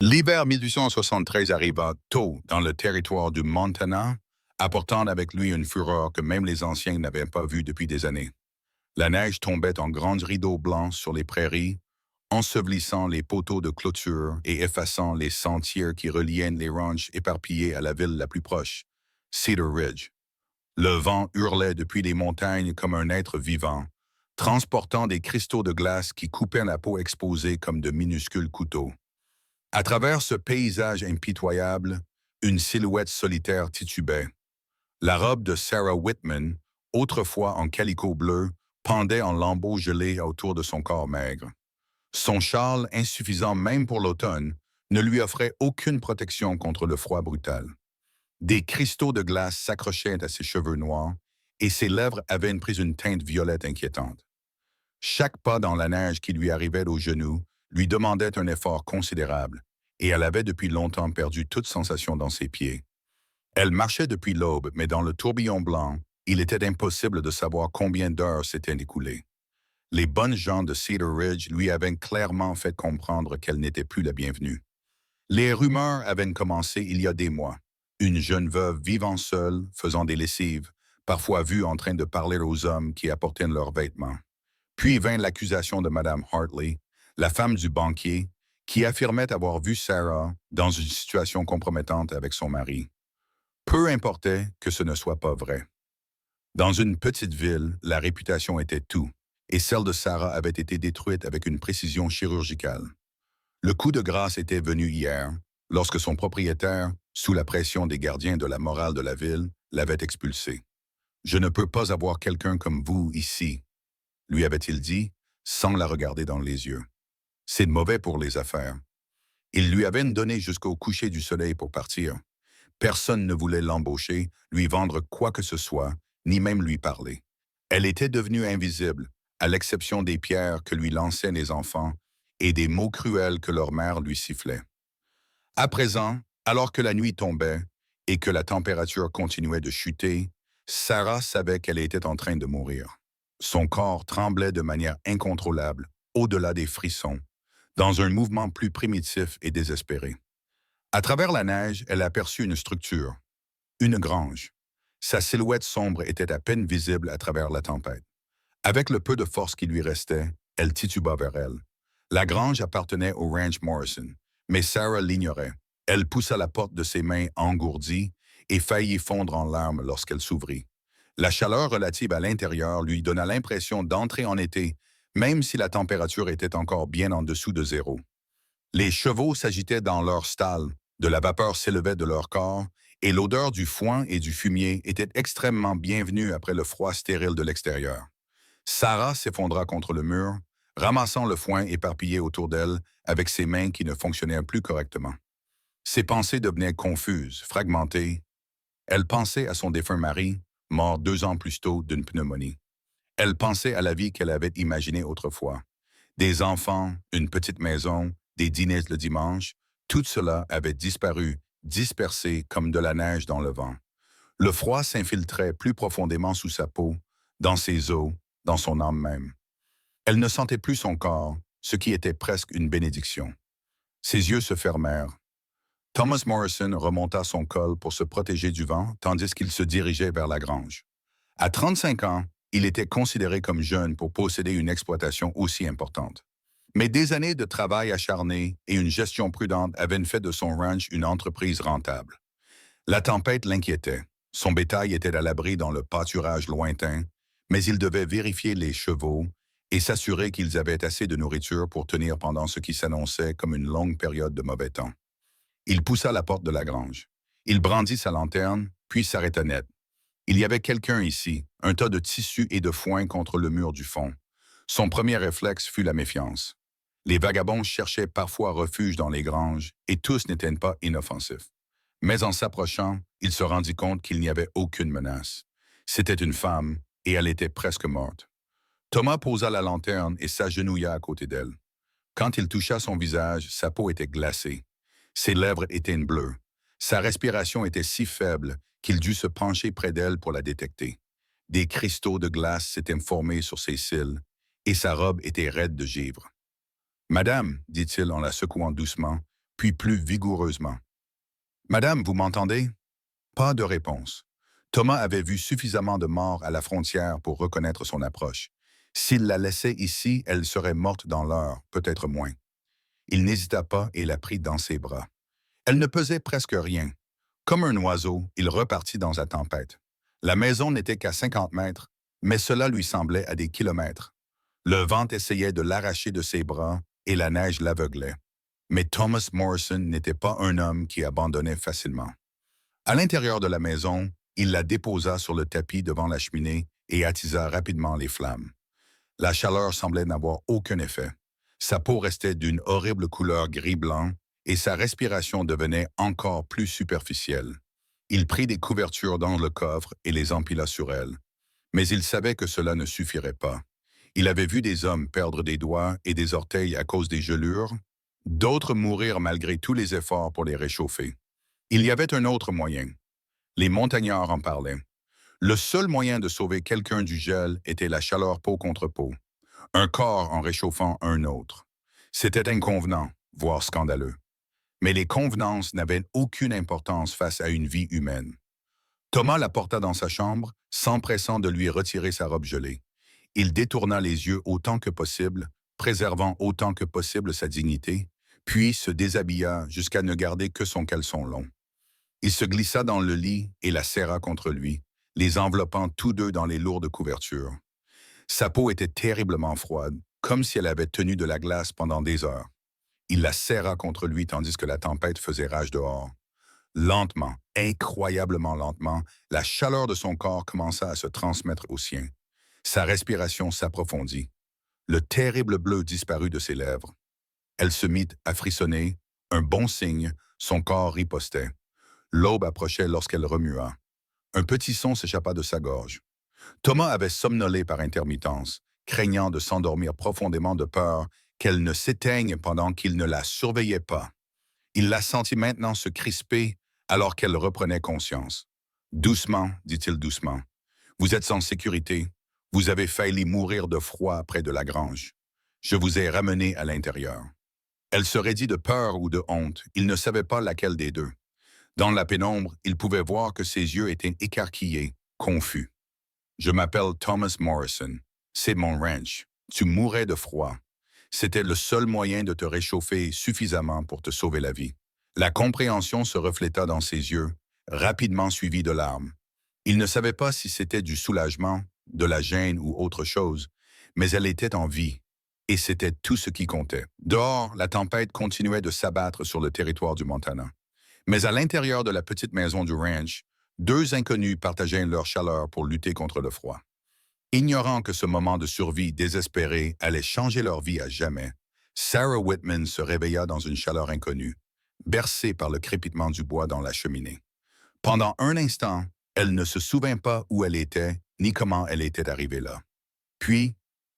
L'hiver 1873 arriva tôt dans le territoire du Montana, apportant avec lui une fureur que même les anciens n'avaient pas vue depuis des années. La neige tombait en grands rideaux blancs sur les prairies, ensevelissant les poteaux de clôture et effaçant les sentiers qui reliaient les ranchs éparpillés à la ville la plus proche, Cedar Ridge. Le vent hurlait depuis les montagnes comme un être vivant, transportant des cristaux de glace qui coupaient la peau exposée comme de minuscules couteaux. À travers ce paysage impitoyable, une silhouette solitaire titubait. La robe de Sarah Whitman, autrefois en calicot bleu, pendait en lambeaux gelés autour de son corps maigre. Son châle, insuffisant même pour l'automne, ne lui offrait aucune protection contre le froid brutal. Des cristaux de glace s'accrochaient à ses cheveux noirs et ses lèvres avaient pris une teinte violette inquiétante. Chaque pas dans la neige qui lui arrivait aux genoux lui demandait un effort considérable, et elle avait depuis longtemps perdu toute sensation dans ses pieds. Elle marchait depuis l'aube, mais dans le tourbillon blanc, il était impossible de savoir combien d'heures s'étaient écoulées. Les bonnes gens de Cedar Ridge lui avaient clairement fait comprendre qu'elle n'était plus la bienvenue. Les rumeurs avaient commencé il y a des mois. Une jeune veuve vivant seule, faisant des lessives, parfois vue en train de parler aux hommes qui apportaient leurs vêtements. Puis vint l'accusation de Madame Hartley, la femme du banquier, qui affirmait avoir vu Sarah dans une situation compromettante avec son mari. Peu importait que ce ne soit pas vrai. Dans une petite ville, la réputation était tout, et celle de Sarah avait été détruite avec une précision chirurgicale. Le coup de grâce était venu hier, lorsque son propriétaire, sous la pression des gardiens de la morale de la ville, l'avait expulsée. « Je ne peux pas avoir quelqu'un comme vous ici, » lui avait-il dit, sans la regarder dans les yeux. « C'est mauvais pour les affaires. » Il lui avait donné jusqu'au coucher du soleil pour partir. Personne ne voulait l'embaucher, lui vendre quoi que ce soit, ni même lui parler. Elle était devenue invisible, à l'exception des pierres que lui lançaient les enfants et des mots cruels que leur mère lui sifflait. À présent, alors que la nuit tombait et que la température continuait de chuter, Sarah savait qu'elle était en train de mourir. Son corps tremblait de manière incontrôlable, au-delà des frissons, dans un mouvement plus primitif et désespéré. À travers la neige, elle aperçut une structure, une grange. Sa silhouette sombre était à peine visible à travers la tempête. Avec le peu de force qui lui restait, elle tituba vers elle. La grange appartenait au ranch Morrison, mais Sarah l'ignorait. Elle poussa la porte de ses mains engourdies et faillit fondre en larmes lorsqu'elle s'ouvrit. La chaleur relative à l'intérieur lui donna l'impression d'entrer en été, même si la température était encore bien en dessous de zéro. Les chevaux s'agitaient dans leur stall, de la vapeur s'élevait de leur corps, et l'odeur du foin et du fumier était extrêmement bienvenue après le froid stérile de l'extérieur. Sarah s'effondra contre le mur, ramassant le foin éparpillé autour d'elle avec ses mains qui ne fonctionnaient plus correctement. Ses pensées devenaient confuses, fragmentées. Elle pensait à son défunt mari, mort 2 ans plus tôt d'une pneumonie. Elle pensait à la vie qu'elle avait imaginée autrefois. Des enfants, une petite maison, des dîners le dimanche, tout cela avait disparu, dispersé comme de la neige dans le vent. Le froid s'infiltrait plus profondément sous sa peau, dans ses os, dans son âme même. Elle ne sentait plus son corps, ce qui était presque une bénédiction. Ses yeux se fermèrent. Thomas Morrison remonta son col pour se protéger du vent tandis qu'il se dirigeait vers la grange. À 35 ans, il était considéré comme jeune pour posséder une exploitation aussi importante. Mais des années de travail acharné et une gestion prudente avaient fait de son ranch une entreprise rentable. La tempête l'inquiétait. Son bétail était à l'abri dans le pâturage lointain, mais il devait vérifier les chevaux et s'assurer qu'ils avaient assez de nourriture pour tenir pendant ce qui s'annonçait comme une longue période de mauvais temps. Il poussa la porte de la grange. Il brandit sa lanterne, puis s'arrêta net. Il y avait quelqu'un ici, un tas de tissus et de foin contre le mur du fond. Son premier réflexe fut la méfiance. Les vagabonds cherchaient parfois refuge dans les granges, et tous n'étaient pas inoffensifs. Mais en s'approchant, il se rendit compte qu'il n'y avait aucune menace. C'était une femme, et elle était presque morte. Thomas posa la lanterne et s'agenouilla à côté d'elle. Quand il toucha son visage, sa peau était glacée. Ses lèvres étaient bleues. Sa respiration était si faible qu'il dut se pencher près d'elle pour la détecter. Des cristaux de glace s'étaient formés sur ses cils, et sa robe était raide de givre. « Madame, dit-il en la secouant doucement, puis plus vigoureusement. Madame, vous m'entendez? Pas de réponse. Thomas avait vu suffisamment de morts à la frontière pour reconnaître son approche. S'il la laissait ici, elle serait morte dans l'heure, peut-être moins. Il n'hésita pas et la prit dans ses bras. Elle ne pesait presque rien. Comme un oiseau, il repartit dans la tempête. La maison n'était qu'à 50 mètres, mais cela lui semblait à des kilomètres. Le vent essayait de l'arracher de ses bras et la neige l'aveuglait. Mais Thomas Morrison n'était pas un homme qui abandonnait facilement. À l'intérieur de la maison, il la déposa sur le tapis devant la cheminée et attisa rapidement les flammes. La chaleur semblait n'avoir aucun effet. Sa peau restait d'une horrible couleur gris-blanc et sa respiration devenait encore plus superficielle. Il prit des couvertures dans le coffre et les empila sur elle. Mais il savait que cela ne suffirait pas. Il avait vu des hommes perdre des doigts et des orteils à cause des gelures, d'autres mourir malgré tous les efforts pour les réchauffer. Il y avait un autre moyen. Les montagnards en parlaient. Le seul moyen de sauver quelqu'un du gel était la chaleur peau contre peau, un corps en réchauffant un autre. C'était inconvenant, voire scandaleux. Mais les convenances n'avaient aucune importance face à une vie humaine. Thomas la porta dans sa chambre, s'empressant de lui retirer sa robe gelée. Il détourna les yeux autant que possible, préservant autant que possible sa dignité, puis se déshabilla jusqu'à ne garder que son caleçon long. Il se glissa dans le lit et la serra contre lui, les enveloppant tous deux dans les lourdes couvertures. Sa peau était terriblement froide, comme si elle avait tenu de la glace pendant des heures. Il la serra contre lui tandis que la tempête faisait rage dehors. Lentement, incroyablement lentement, la chaleur de son corps commença à se transmettre au sien. Sa respiration s'approfondit. Le terrible bleu disparut de ses lèvres. Elle se mit à frissonner, un bon signe, son corps ripostait. L'aube approchait lorsqu'elle remua. Un petit son s'échappa de sa gorge. Thomas avait somnolé par intermittence, craignant de s'endormir profondément de peur qu'elle ne s'éteigne pendant qu'il ne la surveillait pas. Il la sentit maintenant se crisper alors qu'elle reprenait conscience. « Doucement, dit-il doucement. Vous êtes en sécurité. Vous avez failli mourir de froid près de la grange. Je vous ai ramené à l'intérieur. » Elle se raidit de peur ou de honte. Il ne savait pas laquelle des deux. Dans la pénombre, il pouvait voir que ses yeux étaient écarquillés, confus. « Je m'appelle Thomas Morrison. C'est mon ranch. Tu mourrais de froid. C'était le seul moyen de te réchauffer suffisamment pour te sauver la vie. » La compréhension se refléta dans ses yeux, rapidement suivie de larmes. Il ne savait pas si c'était du soulagement, de la gêne ou autre chose, mais elle était en vie, et c'était tout ce qui comptait. Dehors, la tempête continuait de s'abattre sur le territoire du Montana. Mais à l'intérieur de la petite maison du ranch, deux inconnus partageaient leur chaleur pour lutter contre le froid. Ignorant que ce moment de survie désespéré allait changer leur vie à jamais, Sarah Whitman se réveilla dans une chaleur inconnue, bercée par le crépitement du bois dans la cheminée. Pendant un instant, elle ne se souvint pas où elle était, ni comment elle était arrivée là. Puis,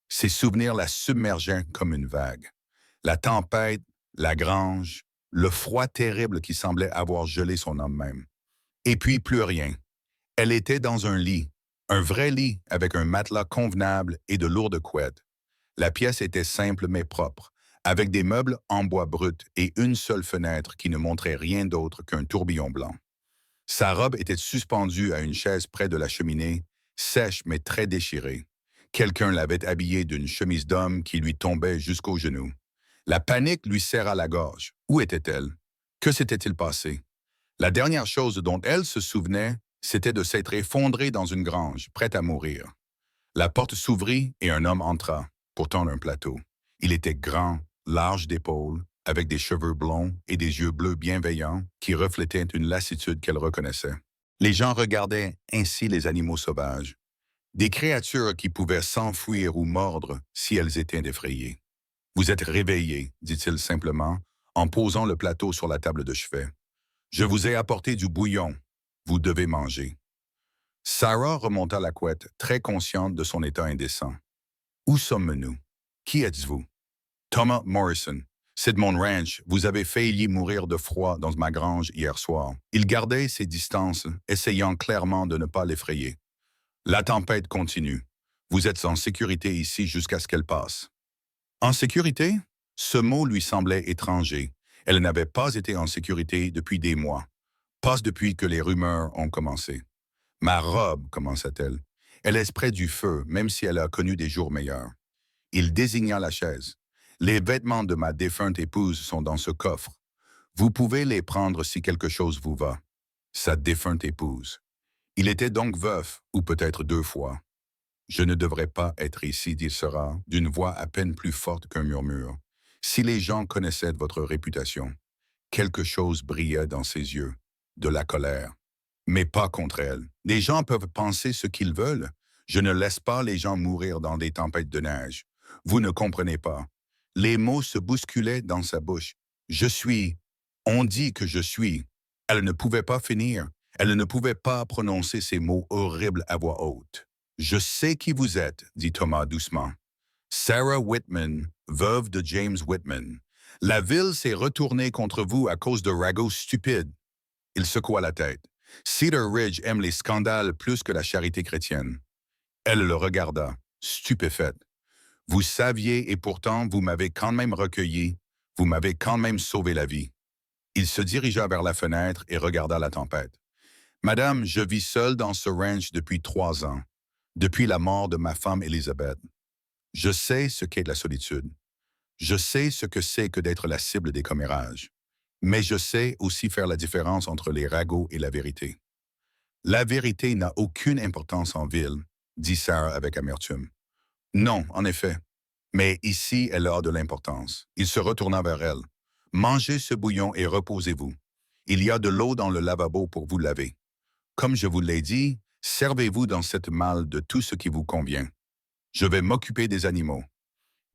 ses souvenirs la submergeaient comme une vague. La tempête, la grange, le froid terrible qui semblait avoir gelé son âme même. Et puis plus rien. Elle était dans un vrai lit avec un matelas convenable et de lourdes couettes. La pièce était simple mais propre, avec des meubles en bois brut et une seule fenêtre qui ne montrait rien d'autre qu'un tourbillon blanc. Sa robe était suspendue à une chaise près de la cheminée, sèche mais très déchirée. Quelqu'un l'avait habillée d'une chemise d'homme qui lui tombait jusqu'aux genoux. La panique lui serra la gorge. Où était-elle? Que s'était-il passé? La dernière chose dont elle se souvenait, c'était de s'être effondrée dans une grange, prête à mourir. La porte s'ouvrit et un homme entra, portant un plateau. Il était grand, large d'épaules, avec des cheveux blonds et des yeux bleus bienveillants qui reflétaient une lassitude qu'elle reconnaissait. Les gens regardaient ainsi les animaux sauvages, des créatures qui pouvaient s'enfuir ou mordre si elles étaient effrayées. « Vous êtes réveillés, dit-il simplement, en posant le plateau sur la table de chevet. « Je vous ai apporté du bouillon. Vous devez manger. » Sarah remonta la couette, très consciente de son état indécent. « Où sommes-nous? Qui êtes-vous? »« Thomas Morrison. C'est de mon ranch. Vous avez failli mourir de froid dans ma grange hier soir. » Il gardait ses distances, essayant clairement de ne pas l'effrayer. « La tempête continue. Vous êtes en sécurité ici jusqu'à ce qu'elle passe. » En sécurité? Ce mot lui semblait étranger. Elle n'avait pas été en sécurité depuis des mois, pas depuis que les rumeurs ont commencé. Ma robe, commença-t-elle. Elle est près du feu, même si elle a connu des jours meilleurs. Il désigna la chaise. Les vêtements de ma défunte épouse sont dans ce coffre. Vous pouvez les prendre si quelque chose vous va. Sa défunte épouse. Il était donc veuf, ou peut-être 2 fois. Je ne devrais pas être ici, dit Sarah, d'une voix à peine plus forte qu'un murmure. Si les gens connaissaient votre réputation. Quelque chose brillait dans ses yeux, de la colère. Mais pas contre elle. Les gens peuvent penser ce qu'ils veulent. Je ne laisse pas les gens mourir dans des tempêtes de neige. Vous ne comprenez pas. Les mots se bousculaient dans sa bouche. Je suis. On dit que je suis. Elle ne pouvait pas finir. Elle ne pouvait pas prononcer ces mots horribles à voix haute. Je sais qui vous êtes, dit Thomas doucement. Sarah Whitman, veuve de James Whitman. La ville s'est retournée contre vous à cause de ragots stupides. Il secoua la tête. Cedar Ridge aime les scandales plus que la charité chrétienne. Elle le regarda, stupéfaite. Vous saviez et pourtant vous m'avez quand même recueilli, vous m'avez quand même sauvé la vie. Il se dirigea vers la fenêtre et regarda la tempête. Madame, je vis seul dans ce ranch depuis 3 ans, depuis la mort de ma femme Elizabeth. Je sais ce qu'est la solitude. Je sais ce que c'est que d'être la cible des commérages. Mais je sais aussi faire la différence entre les ragots et la vérité. La vérité n'a aucune importance en ville, dit Sarah avec amertume. Non, en effet. Mais ici, elle a de l'importance. Il se retourna vers elle. Mangez ce bouillon et reposez-vous. Il y a de l'eau dans le lavabo pour vous laver. Comme je vous l'ai dit, servez-vous dans cette malle de tout ce qui vous convient. Je vais m'occuper des animaux.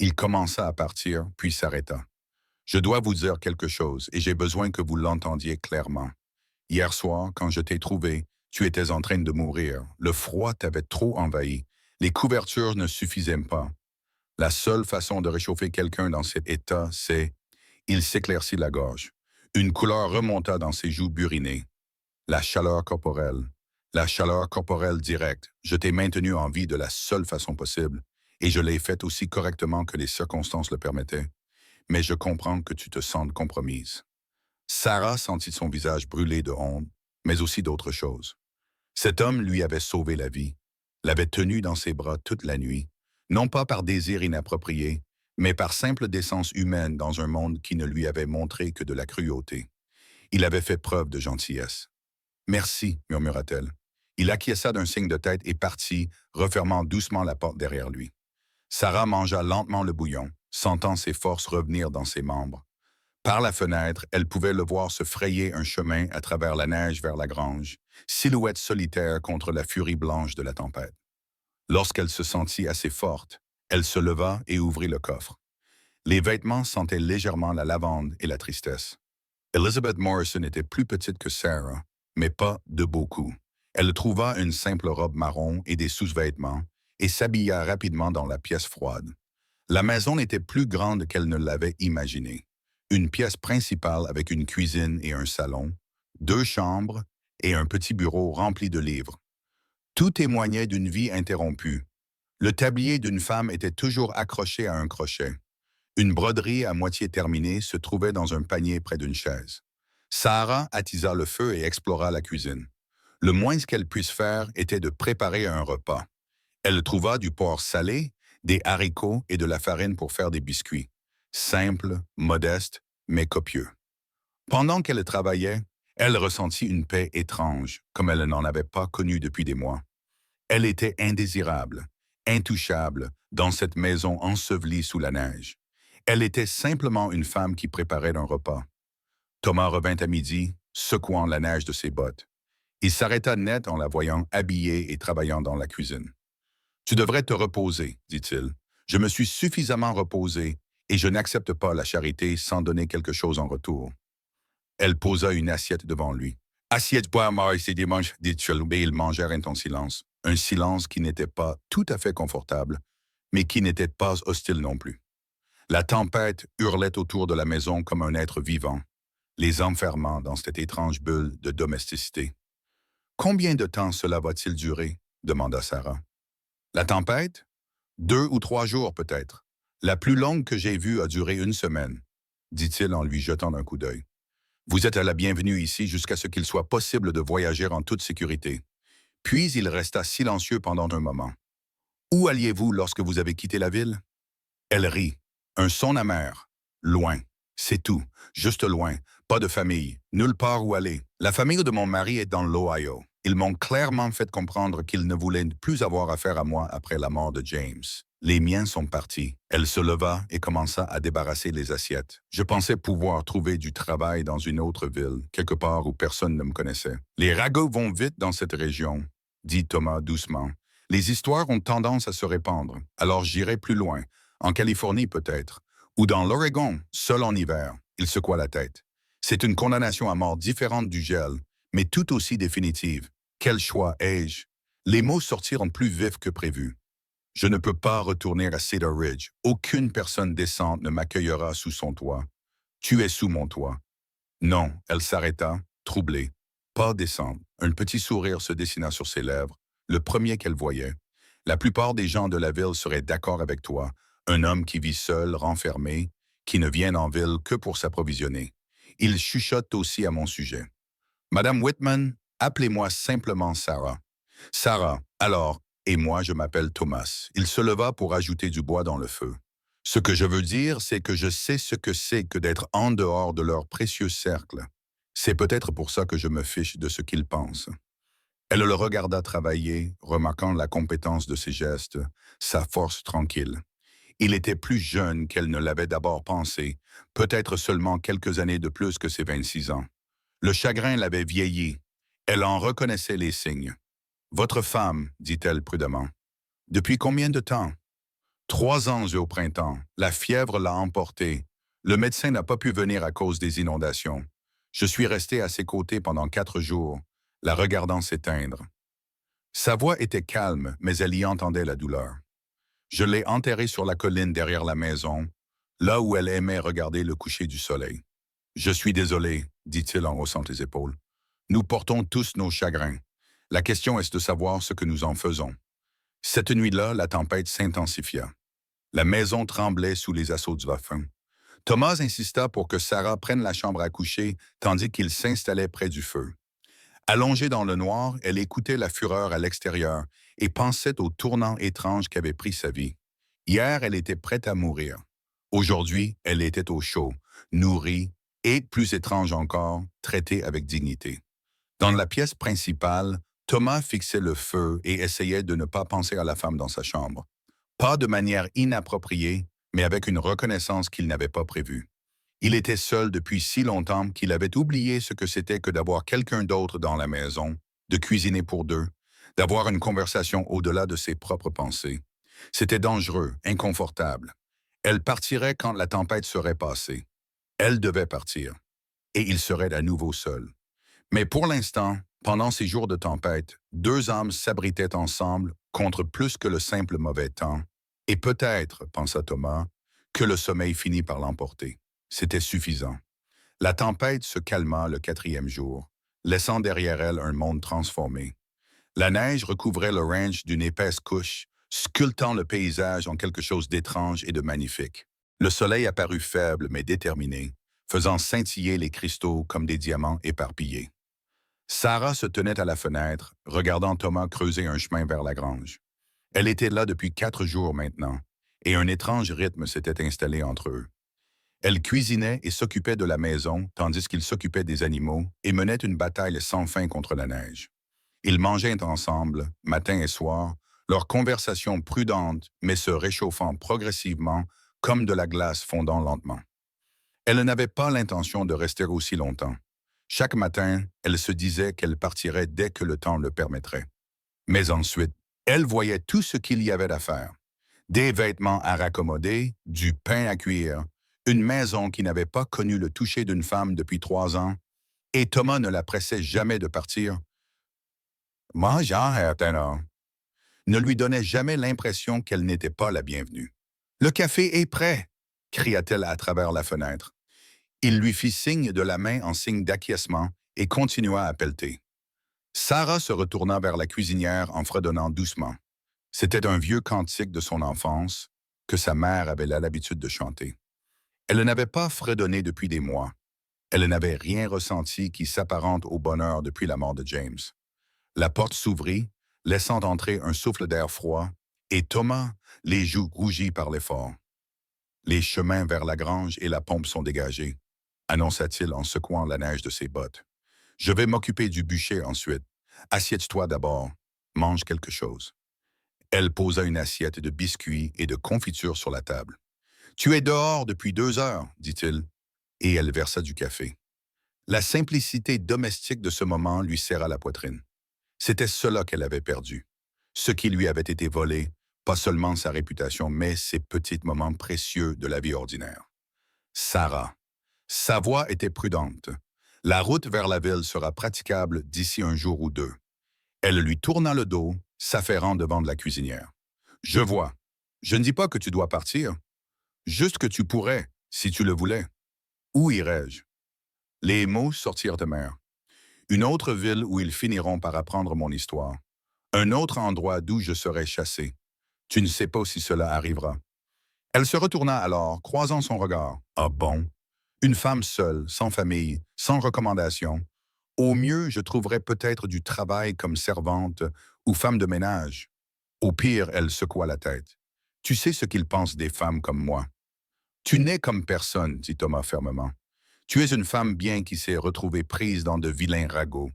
Il commença à partir, puis s'arrêta. Je dois vous dire quelque chose et j'ai besoin que vous l'entendiez clairement. Hier soir, quand je t'ai trouvé, tu étais en train de mourir. Le froid t'avait trop envahi. Les couvertures ne suffisaient pas. La seule façon de réchauffer quelqu'un dans cet état, c'est... Il s'éclaircit la gorge. Une couleur remonta dans ses joues burinées. La chaleur corporelle. La chaleur corporelle directe. Je t'ai maintenu en vie de la seule façon possible, et je l'ai fait aussi correctement que les circonstances le permettaient. Mais je comprends que tu te sentes compromise. Sarah sentit son visage brûler de honte, mais aussi d'autres choses. Cet homme lui avait sauvé la vie, l'avait tenu dans ses bras toute la nuit, non pas par désir inapproprié, mais par simple décence humaine dans un monde qui ne lui avait montré que de la cruauté. Il avait fait preuve de gentillesse. « Merci », murmura-t-elle. Il acquiesça d'un signe de tête et partit, refermant doucement la porte derrière lui. Sarah mangea lentement le bouillon, sentant ses forces revenir dans ses membres. Par la fenêtre, elle pouvait le voir se frayer un chemin à travers la neige vers la grange, silhouette solitaire contre la furie blanche de la tempête. Lorsqu'elle se sentit assez forte, elle se leva et ouvrit le coffre. Les vêtements sentaient légèrement la lavande et la tristesse. Elizabeth Morrison était plus petite que Sarah, mais pas de beaucoup. Elle trouva une simple robe marron et des sous-vêtements et s'habilla rapidement dans la pièce froide. La maison n'était plus grande qu'elle ne l'avait imaginé. Une pièce principale avec une cuisine et un salon, 2 chambres et un petit bureau rempli de livres. Tout témoignait d'une vie interrompue. Le tablier d'une femme était toujours accroché à un crochet. Une broderie à moitié terminée se trouvait dans un panier près d'une chaise. Sarah attisa le feu et explora la cuisine. Le moins qu'elle puisse faire était de préparer un repas. Elle trouva du porc salé, des haricots et de la farine pour faire des biscuits. Simple, modeste, mais copieux. Pendant qu'elle travaillait, elle ressentit une paix étrange, comme elle n'en avait pas connue depuis des mois. Elle était indésirable, intouchable, dans cette maison ensevelie sous la neige. Elle était simplement une femme qui préparait un repas. Thomas revint à midi, secouant la neige de ses bottes. Il s'arrêta net en la voyant habillée et travaillant dans la cuisine. « Tu devrais te reposer, dit-il. Je me suis suffisamment reposé et je n'accepte pas la charité sans donner quelque chose en retour. » Elle posa une assiette devant lui. « Assiette pour moi c'est dimanche, dit-il, mais ils mangèrent en silence. Un silence qui n'était pas tout à fait confortable, mais qui n'était pas hostile non plus. La tempête hurlait autour de la maison comme un être vivant, les enfermant dans cette étrange bulle de domesticité. « Combien de temps cela va-t-il durer ?» demanda Sarah. « La tempête? 2 ou 3 jours peut-être. La plus longue que j'ai vue a duré 1 semaine. dit-il en lui jetant un coup d'œil. Vous êtes à la bienvenue ici jusqu'à ce qu'il soit possible de voyager en toute sécurité. Puis il resta silencieux pendant un moment. Où alliez-vous lorsque vous avez quitté la ville? Elle rit. Un son amer. Loin. C'est tout. Juste loin. Pas de famille. Nulle part où aller. La famille de mon mari est dans l'Ohio. Ils m'ont clairement fait comprendre qu'ils ne voulaient plus avoir affaire à moi après la mort de James. Les miens sont partis. Elle se leva et commença à débarrasser les assiettes. Je pensais pouvoir trouver du travail dans une autre ville, quelque part où personne ne me connaissait. Les ragots vont vite dans cette région, dit Thomas doucement. Les histoires ont tendance à se répandre, alors j'irai plus loin. En Californie peut-être, ou dans l'Oregon, seul en hiver. Il secoua la tête. C'est une condamnation à mort différente du gel, mais tout aussi définitive. Quel choix ai-je? Les mots sortirent plus vifs que prévu. Je ne peux pas retourner à Cedar Ridge. Aucune personne décente ne m'accueillera sous son toit. Tu es sous mon toit. Non, elle s'arrêta, troublée. Pas décente. Un petit sourire se dessina sur ses lèvres, le premier qu'elle voyait. La plupart des gens de la ville seraient d'accord avec toi. Un homme qui vit seul, renfermé, qui ne vient en ville que pour s'approvisionner. Il chuchote aussi à mon sujet. Madame Whitman, appelez-moi simplement Sarah. Sarah, alors, et moi je m'appelle Thomas. Il se leva pour ajouter du bois dans le feu. Ce que je veux dire, c'est que je sais ce que c'est que d'être en dehors de leur précieux cercle. C'est peut-être pour ça que je me fiche de ce qu'ils pensent. Elle le regarda travailler, remarquant la compétence de ses gestes, sa force tranquille. Il était plus jeune qu'elle ne l'avait d'abord pensé, peut-être seulement quelques années de plus que ses 26 ans. Le chagrin l'avait vieilli. Elle en reconnaissait les signes. Votre femme, dit-elle prudemment. Depuis combien de temps? 3 ans au printemps. La fièvre l'a emportée. Le médecin n'a pas pu venir à cause des inondations. Je suis resté à ses côtés pendant 4 jours, la regardant s'éteindre. Sa voix était calme, mais elle y entendait la douleur. Je l'ai enterrée sur la colline derrière la maison, là où elle aimait regarder le coucher du soleil. Je suis désolé, dit-il en haussant les épaules. Nous portons tous nos chagrins. La question est de savoir ce que nous en faisons. Cette nuit-là, la tempête s'intensifia. La maison tremblait sous les assauts du vent. Thomas insista pour que Sarah prenne la chambre à coucher tandis qu'il s'installait près du feu. Allongée dans le noir, elle écoutait la fureur à l'extérieur et pensait au tournant étrange qu'avait pris sa vie. Hier, elle était prête à mourir. Aujourd'hui, elle était au chaud, nourrie et, plus étrange encore, traitée avec dignité. Dans la pièce principale, Thomas fixait le feu et essayait de ne pas penser à la femme dans sa chambre. Pas de manière inappropriée, mais avec une reconnaissance qu'il n'avait pas prévue. Il était seul depuis si longtemps qu'il avait oublié ce que c'était que d'avoir quelqu'un d'autre dans la maison, de cuisiner pour deux, d'avoir une conversation au-delà de ses propres pensées. C'était dangereux, inconfortable. Elle partirait quand la tempête serait passée. Elle devait partir, et il serait à nouveau seul. Mais pour l'instant, pendant ces jours de tempête, 2 âmes s'abritaient ensemble contre plus que le simple mauvais temps, et peut-être, pensa Thomas, que le sommeil finit par l'emporter. C'était suffisant. La tempête se calma le 4e jour, laissant derrière elle un monde transformé. La neige recouvrait le ranch d'une épaisse couche, sculptant le paysage en quelque chose d'étrange et de magnifique. Le soleil apparut faible mais déterminé, faisant scintiller les cristaux comme des diamants éparpillés. Sarah se tenait à la fenêtre, regardant Thomas creuser un chemin vers la grange. Elle était là depuis 4 jours maintenant, et un étrange rythme s'était installé entre eux. Elle cuisinait et s'occupait de la maison, tandis qu'il s'occupait des animaux et menait une bataille sans fin contre la neige. Ils mangeaient ensemble, matin et soir, leur conversation prudente mais se réchauffant progressivement comme de la glace fondant lentement. Elle n'avait pas l'intention de rester aussi longtemps. Chaque matin, elle se disait qu'elle partirait dès que le temps le permettrait. Mais ensuite, elle voyait tout ce qu'il y avait à faire. Des vêtements à raccommoder, du pain à cuire, une maison qui n'avait pas connu le toucher d'une femme depuis 3 ans, et Thomas ne la pressait jamais de partir. Moi, ne lui donnait jamais l'impression qu'elle n'était pas la bienvenue. Le café est prêt, cria-t-elle à travers la fenêtre. Il lui fit signe de la main en signe d'acquiescement et continua à pelleter. Sarah se retourna vers la cuisinière en fredonnant doucement. C'était un vieux cantique de son enfance que sa mère avait l'habitude de chanter. Elle n'avait pas fredonné depuis des mois. Elle n'avait rien ressenti qui s'apparente au bonheur depuis la mort de James. La porte s'ouvrit, laissant entrer un souffle d'air froid, et Thomas, les joues rougies par l'effort. Les chemins vers la grange et la pompe sont dégagés, annonça-t-il en secouant la neige de ses bottes. Je vais m'occuper du bûcher ensuite. Assieds-toi d'abord. Mange quelque chose. Elle posa une assiette de biscuits et de confiture sur la table. Tu es dehors depuis 2 heures, dit-il, et elle versa du café. La simplicité domestique de ce moment lui serra la poitrine. C'était cela qu'elle avait perdu. Ce qui lui avait été volé, pas seulement sa réputation, mais ces petits moments précieux de la vie ordinaire. Sarah. Sa voix était prudente. La route vers la ville sera praticable d'ici un jour ou deux. Elle lui tourna le dos, s'affairant devant de la cuisinière. Je vois. Je ne dis pas que tu dois partir. Juste que tu pourrais, si tu le voulais. Où irais-je? Les mots sortirent de mer. Une autre ville où ils finiront par apprendre mon histoire. Un autre endroit d'où je serai chassé. Tu ne sais pas si cela arrivera. Elle se retourna alors, croisant son regard. Ah bon? Une femme seule, sans famille, sans recommandation. Au mieux, je trouverais peut-être du travail comme servante ou femme de ménage. Au pire, elle secoua la tête. Tu sais ce qu'ils pensent des femmes comme moi. Tu n'es comme personne, dit Thomas fermement. Tu es une femme bien qui s'est retrouvée prise dans de vilains ragots.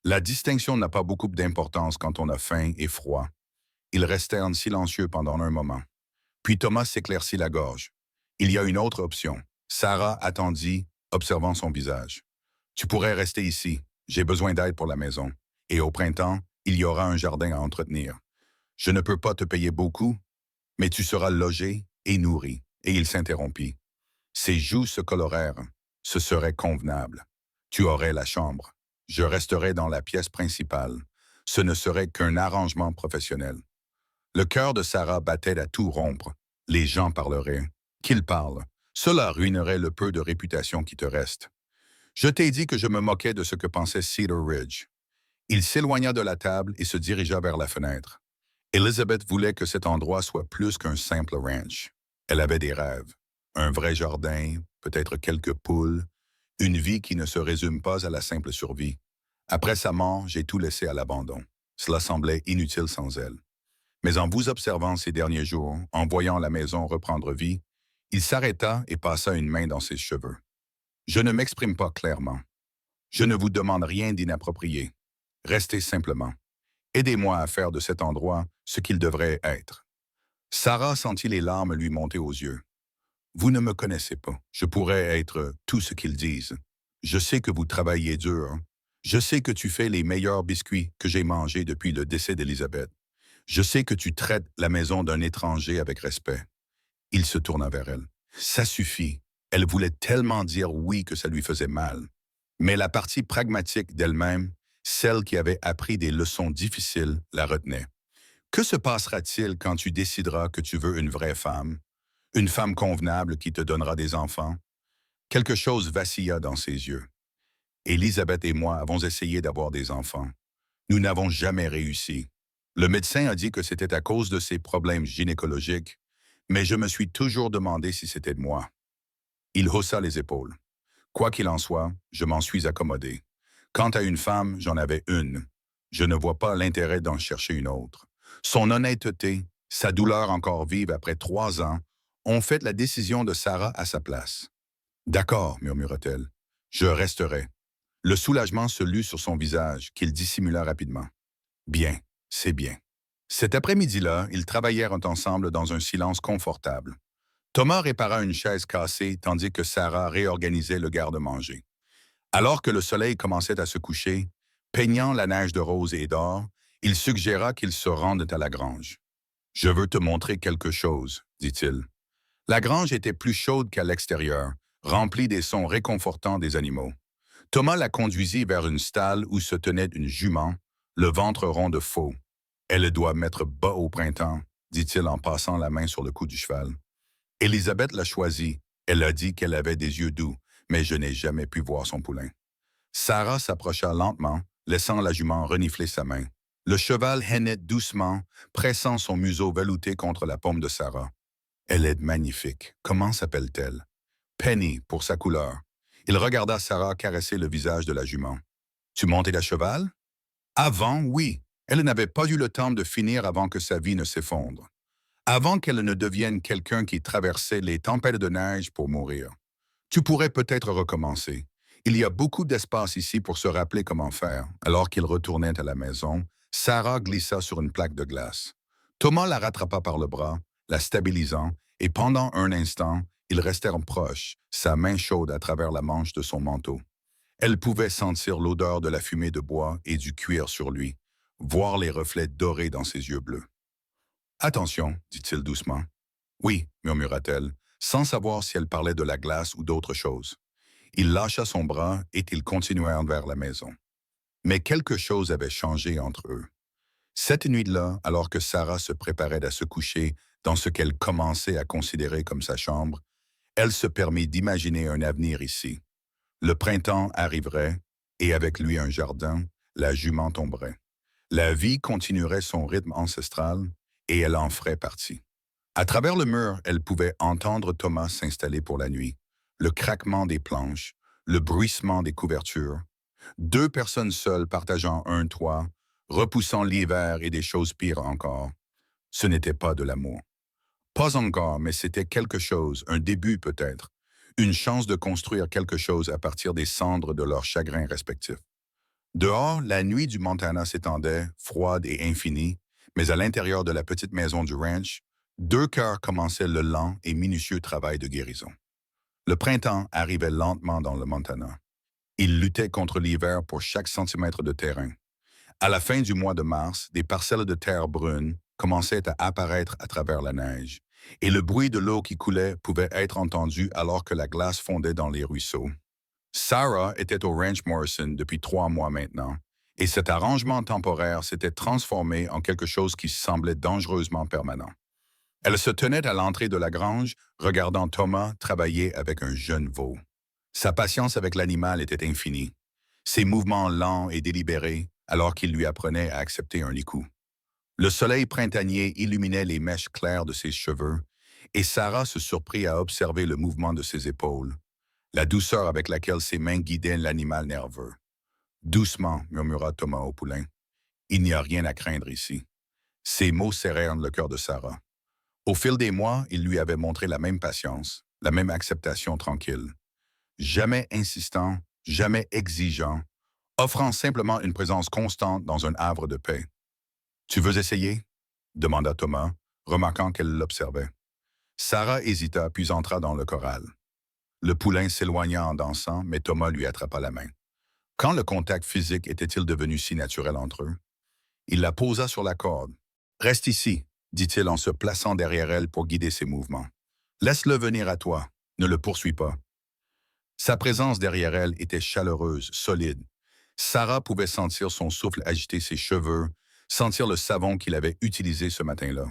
La distinction n'a pas beaucoup d'importance quand on a faim et froid. Ils restèrent silencieux pendant un moment. Puis Thomas s'éclaircit la gorge. Il y a une autre option. Sarah attendit, observant son visage. Tu pourrais rester ici. J'ai besoin d'aide pour la maison. Et au printemps, il y aura un jardin à entretenir. Je ne peux pas te payer beaucoup, mais tu seras logé et nourri. Et il s'interrompit. Ses joues se colorèrent. Ce serait convenable. Tu aurais la chambre. Je resterai dans la pièce principale. Ce ne serait qu'un arrangement professionnel. Le cœur de Sarah battait à tout rompre. Les gens parleraient. Qu'ils parlent. Cela ruinerait le peu de réputation qui te reste. Je t'ai dit que je me moquais de ce que pensait Cedar Ridge. Il s'éloigna de la table et se dirigea vers la fenêtre. Elizabeth voulait que cet endroit soit plus qu'un simple ranch. Elle avait des rêves. Un vrai jardin, peut-être quelques poules, une vie qui ne se résume pas à la simple survie. Après sa mort, j'ai tout laissé à l'abandon. Cela semblait inutile sans elle. Mais en vous observant ces derniers jours, en voyant la maison reprendre vie, il s'arrêta et passa une main dans ses cheveux. Je ne m'exprime pas clairement. Je ne vous demande rien d'inapproprié. Restez simplement. Aidez-moi à faire de cet endroit ce qu'il devrait être. Sarah sentit les larmes lui monter aux yeux. Vous ne me connaissez pas. Je pourrais être tout ce qu'ils disent. Je sais que vous travaillez dur. Je sais que tu fais les meilleurs biscuits que j'ai mangés depuis le décès d'Élisabeth. Je sais que tu traites la maison d'un étranger avec respect. Il se tourna vers elle. Ça suffit. Elle voulait tellement dire oui que ça lui faisait mal. Mais la partie pragmatique d'elle-même, celle qui avait appris des leçons difficiles, la retenait. Que se passera-t-il quand tu décideras que tu veux une vraie femme? Une femme convenable qui te donnera des enfants? Quelque chose vacilla dans ses yeux. Élisabeth et moi avons essayé d'avoir des enfants. Nous n'avons jamais réussi. Le médecin a dit que c'était à cause de ses problèmes gynécologiques, mais je me suis toujours demandé si c'était de moi. Il haussa les épaules. Quoi qu'il en soit, je m'en suis accommodé. Quant à une femme, j'en avais une. Je ne vois pas l'intérêt d'en chercher une autre. Son honnêteté, sa douleur encore vive après 3 ans, ont fait la décision de Sarah à sa place. D'accord, murmura-t-elle. Je resterai. Le soulagement se lut sur son visage, qu'il dissimula rapidement. Bien, c'est bien. Cet après-midi-là, ils travaillèrent ensemble dans un silence confortable. Thomas répara une chaise cassée tandis que Sarah réorganisait le garde-manger. Alors que le soleil commençait à se coucher, peignant la neige de rose et d'or, il suggéra qu'ils se rendent à la grange. « Je veux te montrer quelque chose, » dit-il. La grange était plus chaude qu'à l'extérieur, remplie des sons réconfortants des animaux. Thomas la conduisit vers une stalle où se tenait une jument, le ventre rond de faux. « Elle doit mettre bas au printemps, » dit-il en passant la main sur le cou du cheval. Élisabeth l'a choisie. Elle a dit qu'elle avait des yeux doux, mais je n'ai jamais pu voir son poulain. Sarah s'approcha lentement, laissant la jument renifler sa main. Le cheval hennait doucement, pressant son museau velouté contre la paume de Sarah. « Elle est magnifique. Comment s'appelle-t-elle? » Penny pour sa couleur. Il regarda Sarah caresser le visage de la jument. Tu montais à cheval? Avant, oui. Elle n'avait pas eu le temps de finir avant que sa vie ne s'effondre. Avant qu'elle ne devienne quelqu'un qui traversait les tempêtes de neige pour mourir. Tu pourrais peut-être recommencer. Il y a beaucoup d'espace ici pour se rappeler comment faire. Alors qu'il retournait à la maison, Sarah glissa sur une plaque de glace. Thomas la rattrapa par le bras, la stabilisant, et pendant un instant, ils restèrent proches, sa main chaude à travers la manche de son manteau. Elle pouvait sentir l'odeur de la fumée de bois et du cuir sur lui, voir les reflets dorés dans ses yeux bleus. Attention, dit-il doucement. Oui, murmura-t-elle, sans savoir si elle parlait de la glace ou d'autre chose. Il lâcha son bras et ils continuèrent vers la maison. Mais quelque chose avait changé entre eux. Cette nuit-là, alors que Sarah se préparait à se coucher dans ce qu'elle commençait à considérer comme sa chambre, elle se permit d'imaginer un avenir ici. Le printemps arriverait, et avec lui un jardin, la jument tomberait. La vie continuerait son rythme ancestral, et elle en ferait partie. À travers le mur, elle pouvait entendre Thomas s'installer pour la nuit, le craquement des planches, le bruissement des couvertures. Deux personnes seules partageant un toit, repoussant l'hiver et des choses pires encore. Ce n'était pas de l'amour. Pas encore, mais c'était quelque chose, un début peut-être, une chance de construire quelque chose à partir des cendres de leurs chagrins respectifs. Dehors, la nuit du Montana s'étendait, froide et infinie, mais à l'intérieur de la petite maison du ranch, deux cœurs commençaient le lent et minutieux travail de guérison. Le printemps arrivait lentement dans le Montana. Il luttait contre l'hiver pour chaque centimètre de terrain. À la fin du mois de mars, des parcelles de terre brune commençaient à apparaître à travers la neige, et le bruit de l'eau qui coulait pouvait être entendu alors que la glace fondait dans les ruisseaux. Sarah était au Ranch Morrison depuis 3 mois maintenant, et cet arrangement temporaire s'était transformé en quelque chose qui semblait dangereusement permanent. Elle se tenait à l'entrée de la grange, regardant Thomas travailler avec un jeune veau. Sa patience avec l'animal était infinie. Ses mouvements lents et délibérés, alors qu'il lui apprenait à accepter un licou. Le soleil printanier illuminait les mèches claires de ses cheveux, et Sarah se surprit à observer le mouvement de ses épaules, la douceur avec laquelle ses mains guidaient l'animal nerveux. Doucement, murmura Thomas au poulain. Il n'y a rien à craindre ici. Ces mots serrèrent le cœur de Sarah. Au fil des mois, il lui avait montré la même patience, la même acceptation tranquille. Jamais insistant, jamais exigeant, offrant simplement une présence constante dans un havre de paix. « Tu veux essayer ?» demanda Thomas, remarquant qu'elle l'observait. Sarah hésita puis entra dans le corral. Le poulain s'éloigna en dansant, mais Thomas lui attrapa la main. Quand le contact physique était-il devenu si naturel entre eux? Il la posa sur la corde. « Reste ici, dit-il en se plaçant derrière elle pour guider ses mouvements. Laisse-le venir à toi, ne le poursuis pas. Sa présence derrière elle était chaleureuse, solide. Sarah pouvait sentir son souffle agiter ses cheveux, sentir le savon qu'il avait utilisé ce matin-là.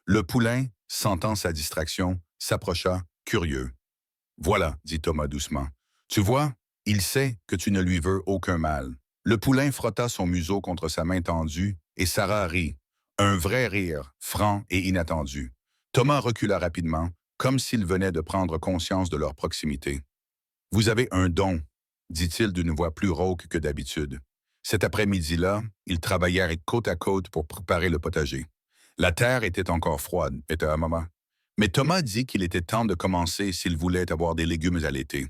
Le poulain, sentant sa distraction, s'approcha, curieux. « Voilà, dit Thomas doucement. Tu vois, il sait que tu ne lui veux aucun mal. » Le poulain frotta son museau contre sa main tendue et Sarah rit. Un vrai rire, franc et inattendu. Thomas recula rapidement, comme s'il venait de prendre conscience de leur proximité. « Vous avez un don, » dit-il d'une voix plus rauque que d'habitude. Cet après-midi-là, ils travaillèrent côte à côte pour préparer le potager. La terre était encore froide, était un moment. Mais Thomas dit qu'il était temps de commencer s'il voulait avoir des légumes à l'été.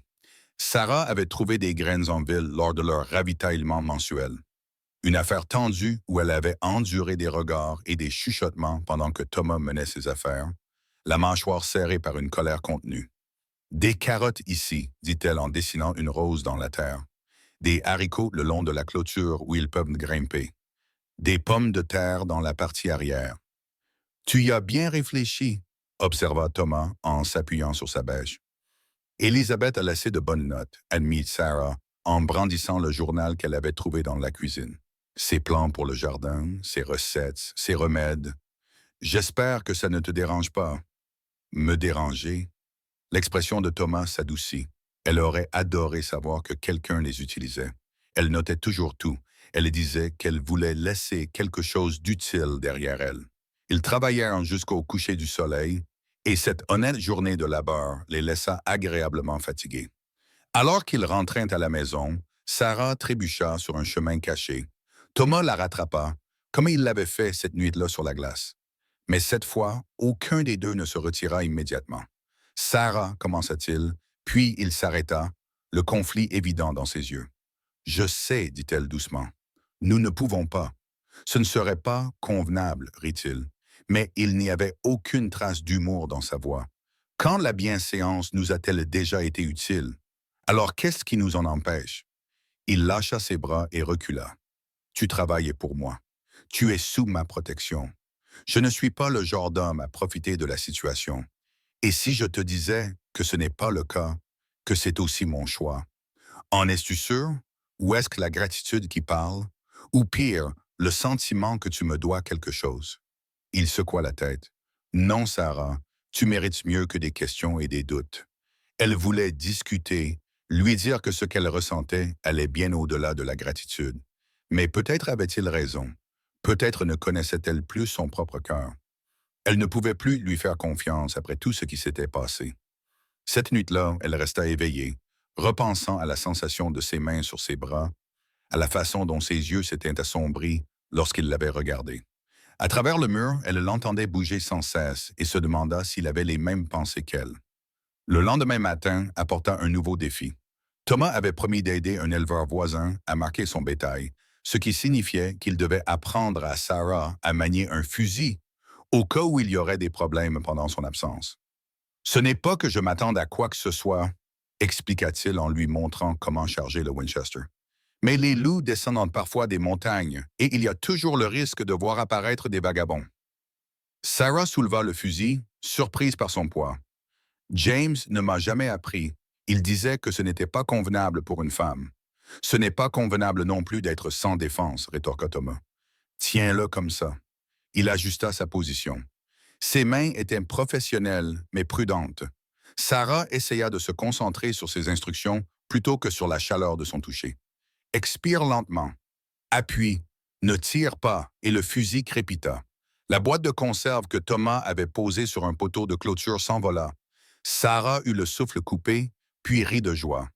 Sarah avait trouvé des graines en ville lors de leur ravitaillement mensuel. Une affaire tendue où elle avait enduré des regards et des chuchotements pendant que Thomas menait ses affaires, la mâchoire serrée par une colère contenue. « Des carottes ici, dit-elle en dessinant une rose dans la terre. Des haricots le long de la clôture où ils peuvent grimper. Des pommes de terre dans la partie arrière. « Tu y as bien réfléchi, observa Thomas en s'appuyant sur sa bêche. Élisabeth a laissé de bonnes notes, admit Sarah, en brandissant le journal qu'elle avait trouvé dans la cuisine. Ses plans pour le jardin, ses recettes, ses remèdes. J'espère que ça ne te dérange pas. Me déranger? L'expression de Thomas s'adoucit. Elle aurait adoré savoir que quelqu'un les utilisait. Elle notait toujours tout. Elle disait qu'elle voulait laisser quelque chose d'utile derrière elle. Ils travaillèrent jusqu'au coucher du soleil, Et cette honnête journée de labeur les laissa agréablement fatigués. Alors qu'ils rentrèrent à la maison, Sarah trébucha sur un chemin caché. Thomas la rattrapa, comme il l'avait fait cette nuit-là sur la glace. Mais cette fois, aucun des deux ne se retira immédiatement. Sarah, commença-t-il, puis il s'arrêta, le conflit évident dans ses yeux. Je sais, dit-elle doucement. Nous ne pouvons pas. Ce ne serait pas convenable, rit-il. Mais il n'y avait aucune trace d'humour dans sa voix. Quand la bienséance nous a-t-elle déjà été utile? Alors qu'est-ce qui nous en empêche? Il lâcha ses bras et recula. Tu travailles pour moi. Tu es sous ma protection. Je ne suis pas le genre d'homme à profiter de la situation. Et si je te disais que ce n'est pas le cas, que c'est aussi mon choix? En es-tu sûr? Ou est-ce que la gratitude qui parle? Ou pire, le sentiment que tu me dois quelque chose? Il secoua la tête. Non, Sarah, tu mérites mieux que des questions et des doutes. Elle voulait discuter, lui dire que ce qu'elle ressentait allait bien au-delà de la gratitude. Mais peut-être avait-il raison. Peut-être ne connaissait-elle plus son propre cœur. Elle ne pouvait plus lui faire confiance après tout ce qui s'était passé. Cette nuit-là, elle resta éveillée, repensant à la sensation de ses mains sur ses bras, à la façon dont ses yeux s'étaient assombris lorsqu'il l'avait regardée. À travers le mur, elle l'entendait bouger sans cesse et se demanda s'il avait les mêmes pensées qu'elle. Le lendemain matin apporta un nouveau défi. Thomas avait promis d'aider un éleveur voisin à marquer son bétail, ce qui signifiait qu'il devait apprendre à Sarah à manier un fusil, au cas où il y aurait des problèmes pendant son absence. Ce n'est pas que je m'attende à quoi que ce soit, expliqua-t-il en lui montrant comment charger le Winchester. Mais les loups descendent parfois des montagnes et il y a toujours le risque de voir apparaître des vagabonds. Sarah souleva le fusil, surprise par son poids. James ne m'a jamais appris. Il disait que ce n'était pas convenable pour une femme. Ce n'est pas convenable non plus d'être sans défense, rétorqua Thomas. Tiens-le comme ça. Il ajusta sa position. Ses mains étaient professionnelles, mais prudentes. Sarah essaya de se concentrer sur ses instructions plutôt que sur la chaleur de son toucher. Expire lentement. Appuie. Ne tire pas, et le fusil crépita. La boîte de conserve que Thomas avait posée sur un poteau de clôture s'envola. Sarah eut le souffle coupé, puis rit de joie.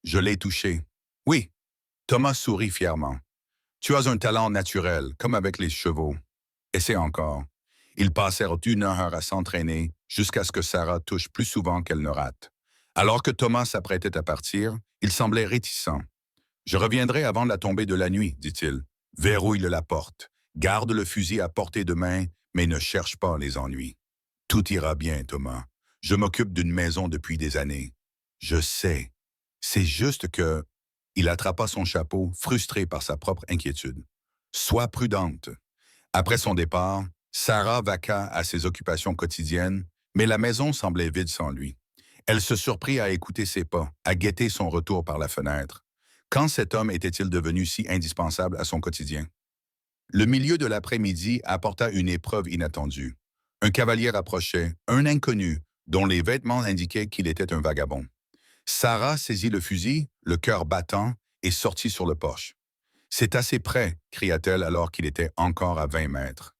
Je l'ai touché. Oui. Thomas sourit fièrement. Tu as un talent naturel, comme avec les chevaux. Essaie encore. Ils passèrent 1 heure à s'entraîner jusqu'à ce que Sarah touche plus souvent qu'elle ne rate. Alors que Thomas s'apprêtait à partir, il semblait réticent. Je reviendrai avant la tombée de la nuit, dit-il. Verrouille la porte. Garde le fusil à portée de main, mais ne cherche pas les ennuis. Tout ira bien, Thomas. Je m'occupe d'une maison depuis des années. Je sais. C'est juste que... Il attrapa son chapeau, frustré par sa propre inquiétude. Sois prudente. Après son départ, Sarah vaqua à ses occupations quotidiennes, mais la maison semblait vide sans lui. Elle se surprit à écouter ses pas, à guetter son retour par la fenêtre. Quand cet homme était-il devenu si indispensable à son quotidien? Le milieu de l'après-midi apporta une épreuve inattendue. Un cavalier approchait, un inconnu, dont les vêtements indiquaient qu'il était un vagabond. Sarah saisit le fusil, le cœur battant, et sortit sur le porche. « C'est assez près » cria-t-elle alors qu'il était encore à 20 mètres.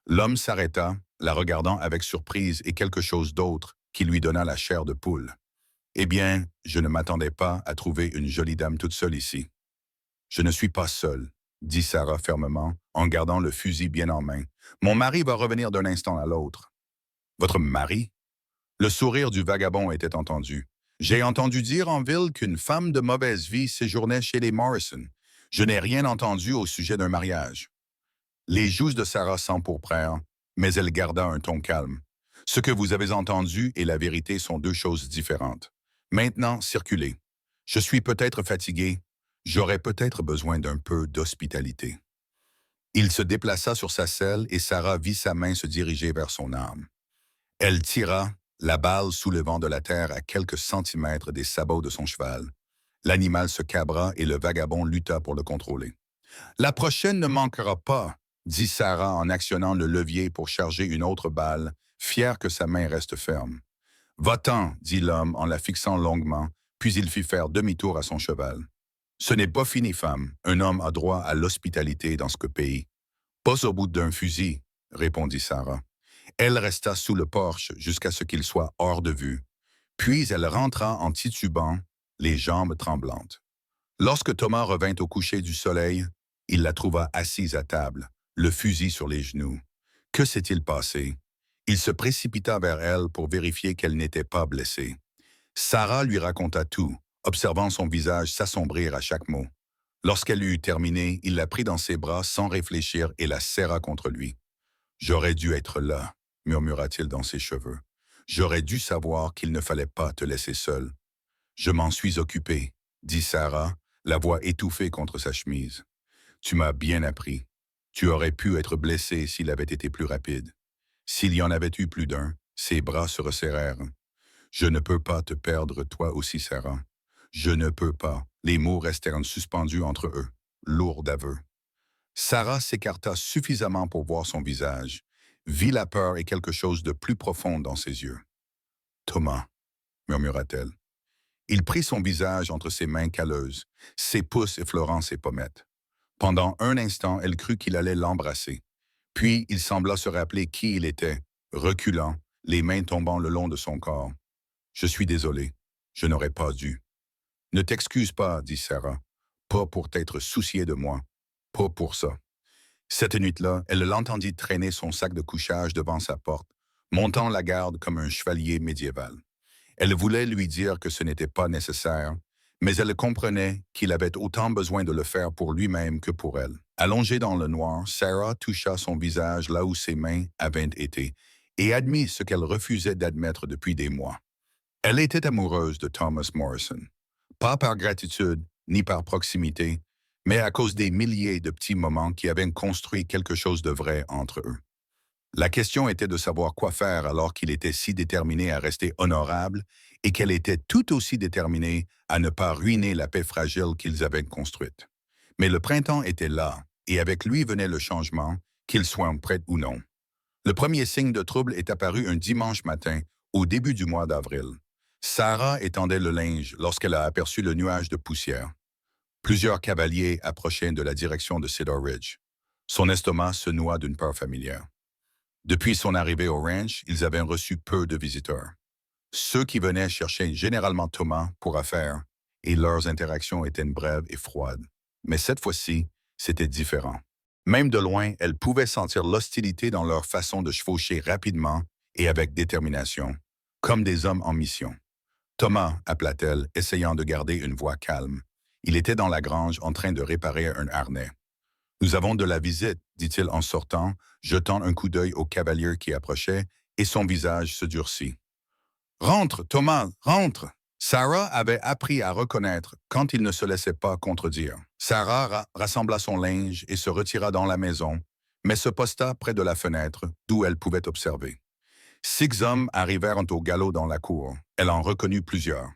L'homme s'arrêta, la regardant avec surprise et quelque chose d'autre qui lui donna la chair de poule. « Eh bien, je ne m'attendais pas à trouver une jolie dame toute seule ici. »« Je ne suis pas seule, » dit Sarah fermement, en gardant le fusil bien en main. « Mon mari va revenir d'un instant à l'autre. »« Votre mari? » Le sourire du vagabond était entendu. « J'ai entendu dire en ville qu'une femme de mauvaise vie séjournait chez les Morrison. Je n'ai rien entendu au sujet d'un mariage. » Les joues de Sarah s'empourprèrent, mais elle garda un ton calme. « Ce que vous avez entendu et la vérité sont deux choses différentes. Maintenant, circulez. Je suis peut-être fatigué. J'aurais peut-être besoin d'un peu d'hospitalité. » Il se déplaça sur sa selle et Sarah vit sa main se diriger vers son arme. Elle tira, la balle soulevant de la terre à quelques centimètres des sabots de son cheval. L'animal se cabra et le vagabond lutta pour le contrôler. « La prochaine ne manquera pas, » dit Sarah en actionnant le levier pour charger une autre balle, fière que sa main reste ferme. « Va-t'en, » dit l'homme en la fixant longuement, puis il fit faire demi-tour à son cheval. « Ce n'est pas fini, femme. Un homme a droit à l'hospitalité dans ce pays. »« Pas au bout d'un fusil, » répondit Sarah. Elle resta sous le porche jusqu'à ce qu'il soit hors de vue, puis elle rentra en titubant, les jambes tremblantes. Lorsque Thomas revint au coucher du soleil, il la trouva assise à table, le fusil sur les genoux. Que s'est-il passé? Il se précipita vers elle pour vérifier qu'elle n'était pas blessée. Sarah lui raconta tout, observant son visage s'assombrir à chaque mot. Lorsqu'elle eut terminé, il la prit dans ses bras sans réfléchir et la serra contre lui. « J'aurais dû être là », murmura-t-il dans ses cheveux. « J'aurais dû savoir qu'il ne fallait pas te laisser seule. »« Je m'en suis occupé, » dit Sarah, la voix étouffée contre sa chemise. « Tu m'as bien appris. Tu aurais pu être blessé s'il avait été plus rapide. S'il y en avait eu plus d'un, » ses bras se resserrèrent. « Je ne peux pas te perdre toi aussi, Sarah. Je ne peux pas. » Les mots restèrent suspendus entre eux, lourds d'aveu. Sarah s'écarta suffisamment pour voir son visage, vit la peur et quelque chose de plus profond dans ses yeux. « Thomas, » murmura-t-elle. Il prit son visage entre ses mains calleuses, ses pouces effleurant ses pommettes. Pendant un instant, elle crut qu'il allait l'embrasser. Puis il sembla se rappeler qui il était, reculant, les mains tombant le long de son corps. « Je suis désolé, je n'aurais pas dû. »« Ne t'excuse pas, » dit Sarah. « Pas pour t'être soucié de moi. Pas pour ça. » Cette nuit-là, elle l'entendit traîner son sac de couchage devant sa porte, montant la garde comme un chevalier médiéval. Elle voulait lui dire que ce n'était pas nécessaire, mais elle comprenait qu'il avait autant besoin de le faire pour lui-même que pour elle. Allongée dans le noir, Sarah toucha son visage là où ses mains avaient été et admit ce qu'elle refusait d'admettre depuis des mois. Elle était amoureuse de Thomas Morrison, pas par gratitude ni par proximité, mais à cause des milliers de petits moments qui avaient construit quelque chose de vrai entre eux. La question était de savoir quoi faire alors qu'il était si déterminé à rester honorable et qu'elle était tout aussi déterminée à ne pas ruiner la paix fragile qu'ils avaient construite. Mais le printemps était là, et avec lui venait le changement, qu'il soit prêt ou non. Le premier signe de trouble est apparu un dimanche matin, au début du mois d'avril. Sarah étendait le linge lorsqu'elle a aperçu le nuage de poussière. Plusieurs cavaliers approchaient de la direction de Cedar Ridge. Son estomac se noua d'une peur familière. Depuis son arrivée au ranch, ils avaient reçu peu de visiteurs. Ceux qui venaient cherchaient généralement Thomas pour affaires, et leurs interactions étaient brèves et froides. Mais cette fois-ci, c'était différent. Même de loin, elle pouvait sentir l'hostilité dans leur façon de chevaucher rapidement et avec détermination, comme des hommes en mission. « Thomas » appela-t-elle, essayant de garder une voix calme. Il était dans la grange en train de réparer un harnais. « Nous avons de la visite, » dit-il en sortant, jetant un coup d'œil au cavalier qui approchait, et son visage se durcit. « Rentre, Thomas, rentre !» Sarah avait appris à reconnaître quand il ne se laissait pas contredire. Sarah rassembla son linge et se retira dans la maison, mais se posta près de la fenêtre, d'où elle pouvait observer. 6 hommes arrivèrent au galop dans la cour. Elle en reconnut plusieurs.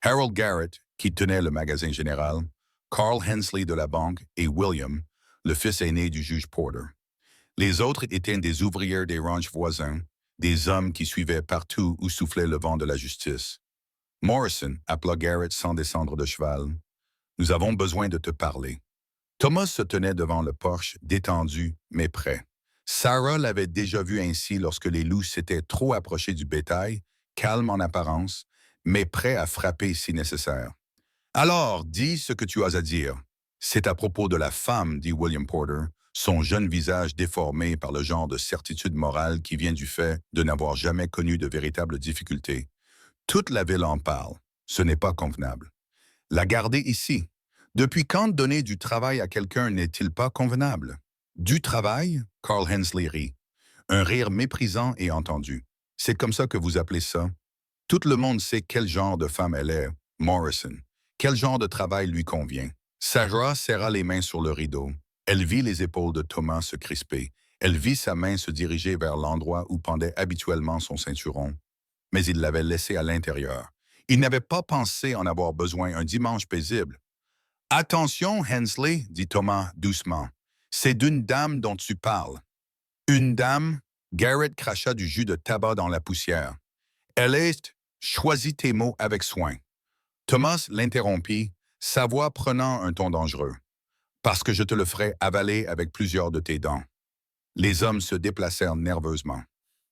Harold Garrett, qui tenait le magasin général, Carl Hensley de la banque et William, le fils aîné du juge Porter. Les autres étaient des ouvriers des ranchs voisins, des hommes qui suivaient partout où soufflait le vent de la justice. « Morrison » appela Garrett sans descendre de cheval. « Nous avons besoin de te parler. » Thomas se tenait devant le porche, détendu, mais prêt. Sarah l'avait déjà vu ainsi lorsque les loups s'étaient trop approchés du bétail, calme en apparence, mais prêt à frapper si nécessaire. « Alors, dis ce que tu as à dire. »« C'est à propos de la femme, » dit William Porter, son jeune visage déformé par le genre de certitude morale qui vient du fait de n'avoir jamais connu de véritables difficultés. « Toute la ville en parle. Ce n'est pas convenable. La garder ici. Depuis quand donner du travail à quelqu'un n'est-il pas convenable? »« Du travail ?» Carl Hensley rit. Un rire méprisant et entendu. « C'est comme ça que vous appelez ça? Tout le monde sait quel genre de femme elle est, Morrison. Quel genre de travail lui convient. » Sarah serra les mains sur le rideau. Elle vit les épaules de Thomas se crisper. Elle vit sa main se diriger vers l'endroit où pendait habituellement son ceinturon. Mais il l'avait laissé à l'intérieur. Il n'avait pas pensé en avoir besoin un dimanche paisible. « Attention, Hensley, » dit Thomas doucement. « C'est d'une dame dont tu parles. »« Une dame ?» Garrett cracha du jus de tabac dans la poussière. « Elle est... Choisis tes mots avec soin. » Thomas l'interrompit, sa voix prenant un ton dangereux. « Parce que je te le ferai avaler avec plusieurs de tes dents. » Les hommes se déplacèrent nerveusement.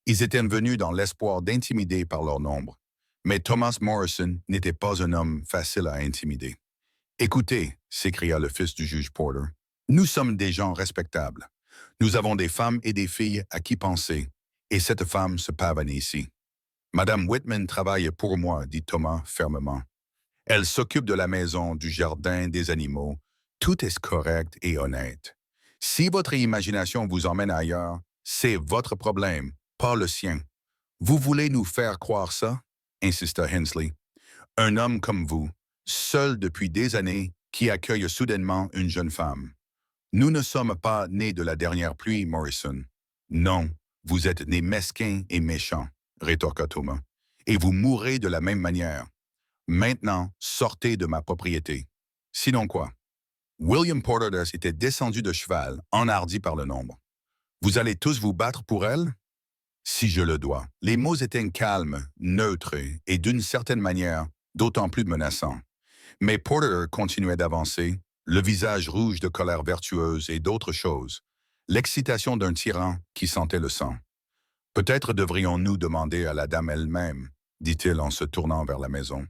Ils étaient venus dans l'espoir d'intimider par leur nombre. Mais Thomas Morrison n'était pas un homme facile à intimider. Écoutez, s'écria le fils du juge Porter, nous sommes des gens respectables. Nous avons des femmes et des filles à qui penser, et cette femme se pavane ici. Madame Whitman travaille pour moi, dit Thomas fermement. Elle s'occupe de la maison, du jardin, des animaux. Tout est correct et honnête. Si votre imagination vous emmène ailleurs, c'est votre problème, pas le sien. Vous voulez nous faire croire ça? Insista Hensley. Un homme comme vous, seul depuis des années, qui accueille soudainement une jeune femme. Nous ne sommes pas nés de la dernière pluie, Morrison. Non, vous êtes nés mesquins et méchants, rétorqua Thomas. Et vous mourrez de la même manière. Maintenant, sortez de ma propriété. Sinon quoi? William Porter était descendu de cheval, enhardi par le nombre. Vous allez tous vous battre pour elle? Si je le dois. Les mots étaient calmes, neutres et d'une certaine manière, d'autant plus menaçants. Mais Porter continuait d'avancer, le visage rouge de colère vertueuse et d'autres choses. L'excitation d'un tyran qui sentait le sang. Peut-être devrions-nous demander à la dame elle-même, dit-il en se tournant vers la maison.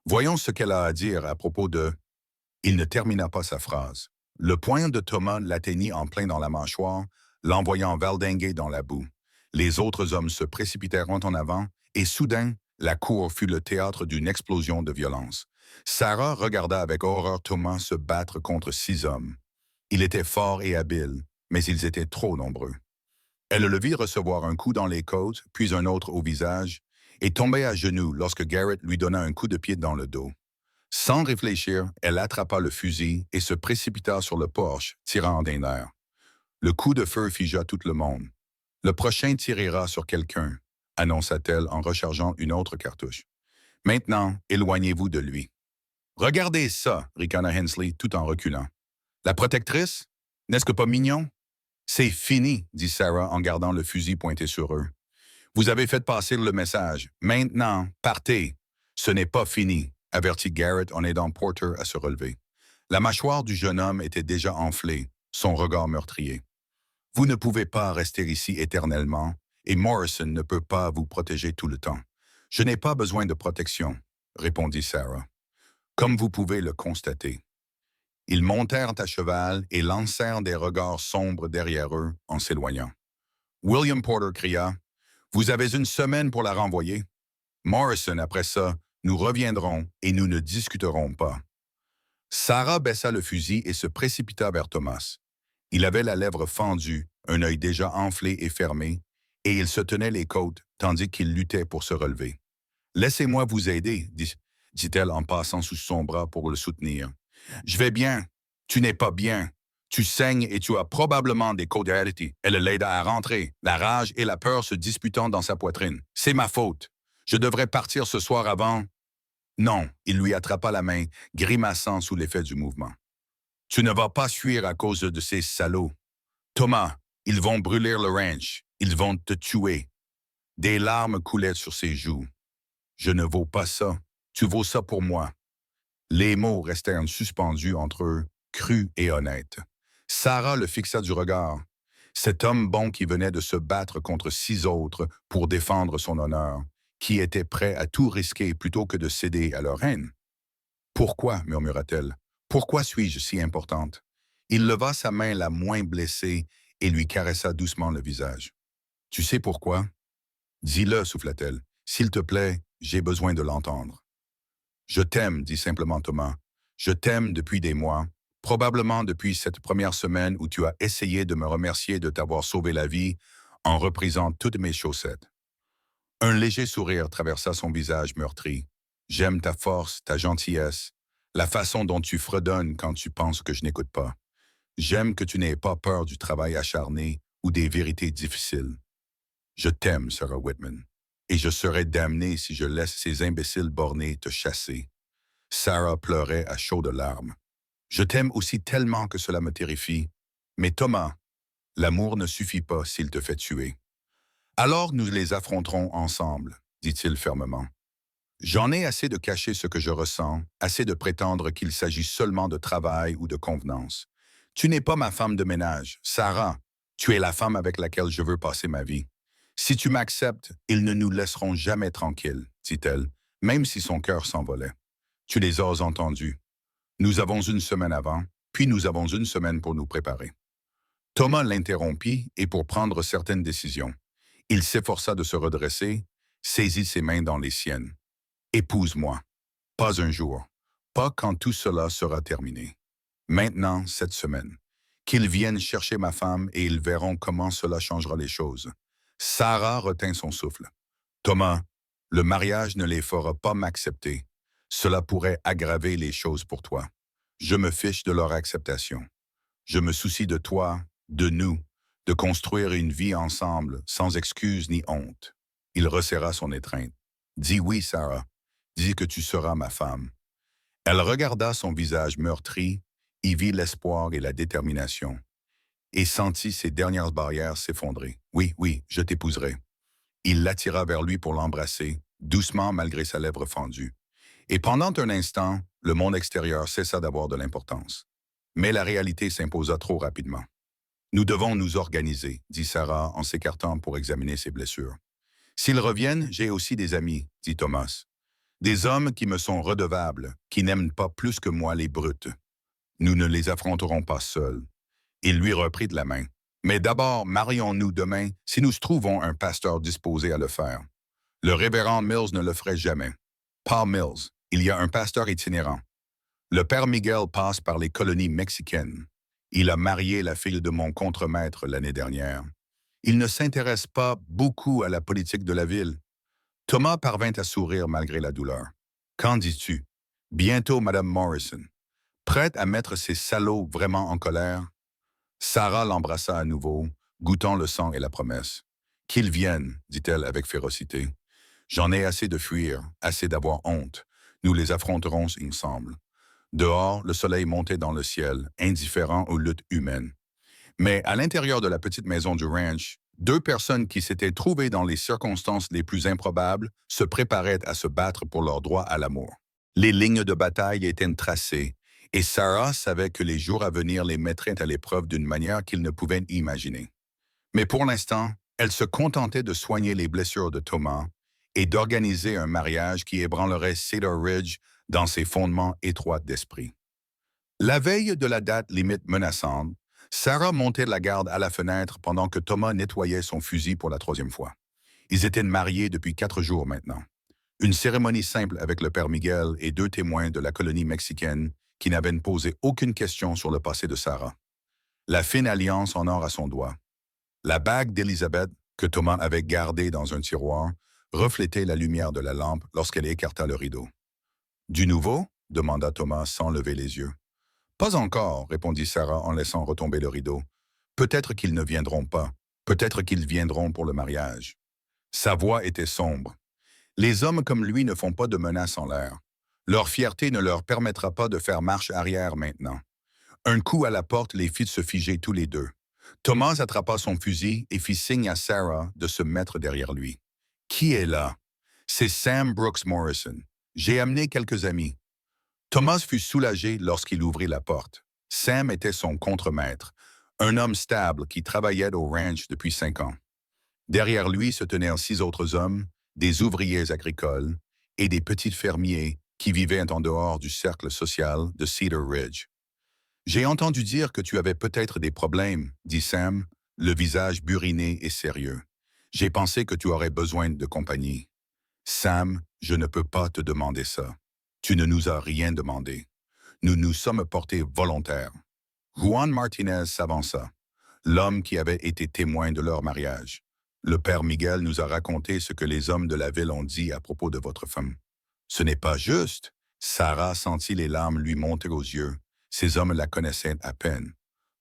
Voyons ce qu'elle a à dire à propos de... Il ne termina pas sa phrase. Le poing de Thomas l'atteignit en plein dans la mâchoire, l'envoyant valdinguer dans la boue. Les autres hommes se précipitèrent en avant, et soudain, la cour fut le théâtre d'une explosion de violence. Sarah regarda avec horreur Thomas se battre contre 6 hommes. Il était fort et habile, mais ils étaient trop nombreux. Elle le vit recevoir un coup dans les côtes, puis un autre au visage, et tomber à genoux lorsque Garrett lui donna un coup de pied dans le dos. Sans réfléchir, elle attrapa le fusil et se précipita sur le porche, tirant d'un air. Le coup de feu figea tout le monde. Le prochain tirera sur quelqu'un, annonça-t-elle en rechargeant une autre cartouche. Maintenant, éloignez-vous de lui. Regardez ça, ricana Hensley tout en reculant. La protectrice? N'est-ce que pas mignon? C'est fini, dit Sarah en gardant le fusil pointé sur eux. Vous avez fait passer le message. Maintenant, partez. Ce n'est pas fini, avertit Garrett en aidant Porter à se relever. La mâchoire du jeune homme était déjà enflée, son regard meurtrier. Vous ne pouvez pas rester ici éternellement, et Morrison ne peut pas vous protéger tout le temps. Je n'ai pas besoin de protection, répondit Sarah. Comme vous pouvez le constater. Ils montèrent à cheval et lancèrent des regards sombres derrière eux en s'éloignant. William Porter cria « Vous avez une semaine pour la renvoyer. Morrison, après ça, nous reviendrons et nous ne discuterons pas. » Sarah baissa le fusil et se précipita vers Thomas. Il avait la lèvre fendue, un œil déjà enflé et fermé, et il se tenait les côtes tandis qu'il luttait pour se relever. « Laissez-moi vous aider, dit-elle en passant sous son bras pour le soutenir. « Je vais bien. Tu n'es pas bien. Tu saignes et tu as probablement des caudialités. » Elle l'aida à rentrer, la rage et la peur se disputant dans sa poitrine. « C'est ma faute. Je devrais partir ce soir avant. » Non, il lui attrapa la main, grimaçant sous l'effet du mouvement. « Tu ne vas pas fuir à cause de ces salauds. Thomas, ils vont brûler le ranch. Ils vont te tuer. » Des larmes coulaient sur ses joues. « Je ne vaux pas ça. Tu vaux ça pour moi. » Les mots restèrent suspendus entre eux, crus et honnêtes. Sarah le fixa du regard. Cet homme bon qui venait de se battre contre 6 autres pour défendre son honneur, qui était prêt à tout risquer plutôt que de céder à leur haine. « Pourquoi, murmura-t-elle, pourquoi suis-je si importante? » Il leva sa main la moins blessée et lui caressa doucement le visage. « Tu sais pourquoi? »« Dis-le, souffla-t-elle. S'il te plaît, j'ai besoin de l'entendre. »« Je t'aime, dit simplement Thomas. Je t'aime depuis des mois, probablement depuis cette première semaine où tu as essayé de me remercier de t'avoir sauvé la vie en reprisant toutes mes chaussettes. » Un léger sourire traversa son visage meurtri. « J'aime ta force, ta gentillesse, la façon dont tu fredonnes quand tu penses que je n'écoute pas. J'aime que tu n'aies pas peur du travail acharné ou des vérités difficiles. Je t'aime, Sarah Whitman, et je serai damné si je laisse ces imbéciles bornés te chasser. » Sarah pleurait à chaudes larmes. « Je t'aime aussi tellement que cela me terrifie. Mais Thomas, l'amour ne suffit pas s'il te fait tuer. » « Alors nous les affronterons ensemble, dit-il fermement. J'en ai assez de cacher ce que je ressens, assez de prétendre qu'il s'agit seulement de travail ou de convenance. Tu n'es pas ma femme de ménage, Sarah. Tu es la femme avec laquelle je veux passer ma vie. Si tu m'acceptes, ils ne nous laisseront jamais tranquilles, dit-elle, même si son cœur s'envolait. Tu les as entendus. Nous avons une semaine avant, puis nous avons une semaine pour nous préparer. Thomas l'interrompit et pour prendre certaines décisions. Il s'efforça de se redresser, saisit ses mains dans les siennes. Épouse-moi. Pas un jour. Pas quand tout cela sera terminé. Maintenant, cette semaine. Qu'ils viennent chercher ma femme et ils verront comment cela changera les choses. Sarah retint son souffle. Thomas, le mariage ne les fera pas m'accepter. Cela pourrait aggraver les choses pour toi. Je me fiche de leur acceptation. Je me soucie de toi, de nous, de construire une vie ensemble, sans excuse ni honte. Il resserra son étreinte. Dis oui, Sarah. Dis que tu seras ma femme. Elle regarda son visage meurtri, y vit l'espoir et la détermination, et sentit ses dernières barrières s'effondrer. Oui, oui, je t'épouserai. Il l'attira vers lui pour l'embrasser, doucement malgré sa lèvre fendue. Et pendant un instant, le monde extérieur cessa d'avoir de l'importance. Mais la réalité s'imposa trop rapidement. Nous devons nous organiser, dit Sarah en s'écartant pour examiner ses blessures. S'ils reviennent, j'ai aussi des amis, dit Thomas. Des hommes qui me sont redevables, qui n'aiment pas plus que moi les brutes. Nous ne les affronterons pas seuls. Il lui reprit de la main. Mais d'abord, marions-nous demain si nous trouvons un pasteur disposé à le faire. Le révérend Mills ne le ferait jamais. Pas Mills, il y a un pasteur itinérant. Le père Miguel passe par les colonies mexicaines. Il a marié la fille de mon contremaître l'année dernière. Il ne s'intéresse pas beaucoup à la politique de la ville. Thomas parvint à sourire malgré la douleur. Qu'en dis-tu? Bientôt, Madame Morrison. Prête à mettre ces salauds vraiment en colère? Sarah l'embrassa à nouveau, goûtant le sang et la promesse. Qu'ils viennent, dit-elle avec férocité. J'en ai assez de fuir, assez d'avoir honte. Nous les affronterons ensemble. Dehors, le soleil montait dans le ciel, indifférent aux luttes humaines. Mais à l'intérieur de la petite maison du ranch, deux personnes qui s'étaient trouvées dans les circonstances les plus improbables se préparaient à se battre pour leur droit à l'amour. Les lignes de bataille étaient tracées, et Sarah savait que les jours à venir les mettraient à l'épreuve d'une manière qu'il ne pouvait imaginer. Mais pour l'instant, elle se contentait de soigner les blessures de Thomas et d'organiser un mariage qui ébranlerait Cedar Ridge dans ses fondements étroits d'esprit. La veille de la date limite menaçante, Sarah montait la garde à la fenêtre pendant que Thomas nettoyait son fusil pour la troisième fois. Ils étaient mariés depuis 4 jours maintenant. Une cérémonie simple avec le père Miguel et 2 témoins de la colonie mexicaine qui n'avaient posé aucune question sur le passé de Sarah. La fine alliance en or à son doigt. La bague d'Élisabeth, que Thomas avait gardée dans un tiroir, reflétait la lumière de la lampe lorsqu'elle écarta le rideau. « Du nouveau ?» demanda Thomas sans lever les yeux. « Pas encore », répondit Sarah en laissant retomber le rideau. « Peut-être qu'ils ne viendront pas. Peut-être qu'ils viendront pour le mariage. » Sa voix était sombre. Les hommes comme lui ne font pas de menaces en l'air. Leur fierté ne leur permettra pas de faire marche arrière maintenant. Un coup à la porte les fit se figer tous les deux. Thomas attrapa son fusil et fit signe à Sarah de se mettre derrière lui. « Qui est là? »« C'est Sam Brooks Morrison. J'ai amené quelques amis. » Thomas fut soulagé lorsqu'il ouvrit la porte. Sam était son contremaître, un homme stable qui travaillait au ranch depuis 5 ans. Derrière lui se tenaient 6 autres hommes, des ouvriers agricoles et des petits fermiers qui vivaient en dehors du cercle social de Cedar Ridge. « J'ai entendu dire que tu avais peut-être des problèmes, » dit Sam, le visage buriné et sérieux. « J'ai pensé que tu aurais besoin de compagnie. »« Sam, je ne peux pas te demander ça. Tu ne nous as rien demandé. Nous nous sommes portés volontaires. » Juan Martinez s'avança, l'homme qui avait été témoin de leur mariage. « Le père Miguel nous a raconté ce que les hommes de la ville ont dit à propos de votre femme. »« Ce n'est pas juste. » Sarah sentit les larmes lui monter aux yeux. Ces hommes la connaissaient à peine.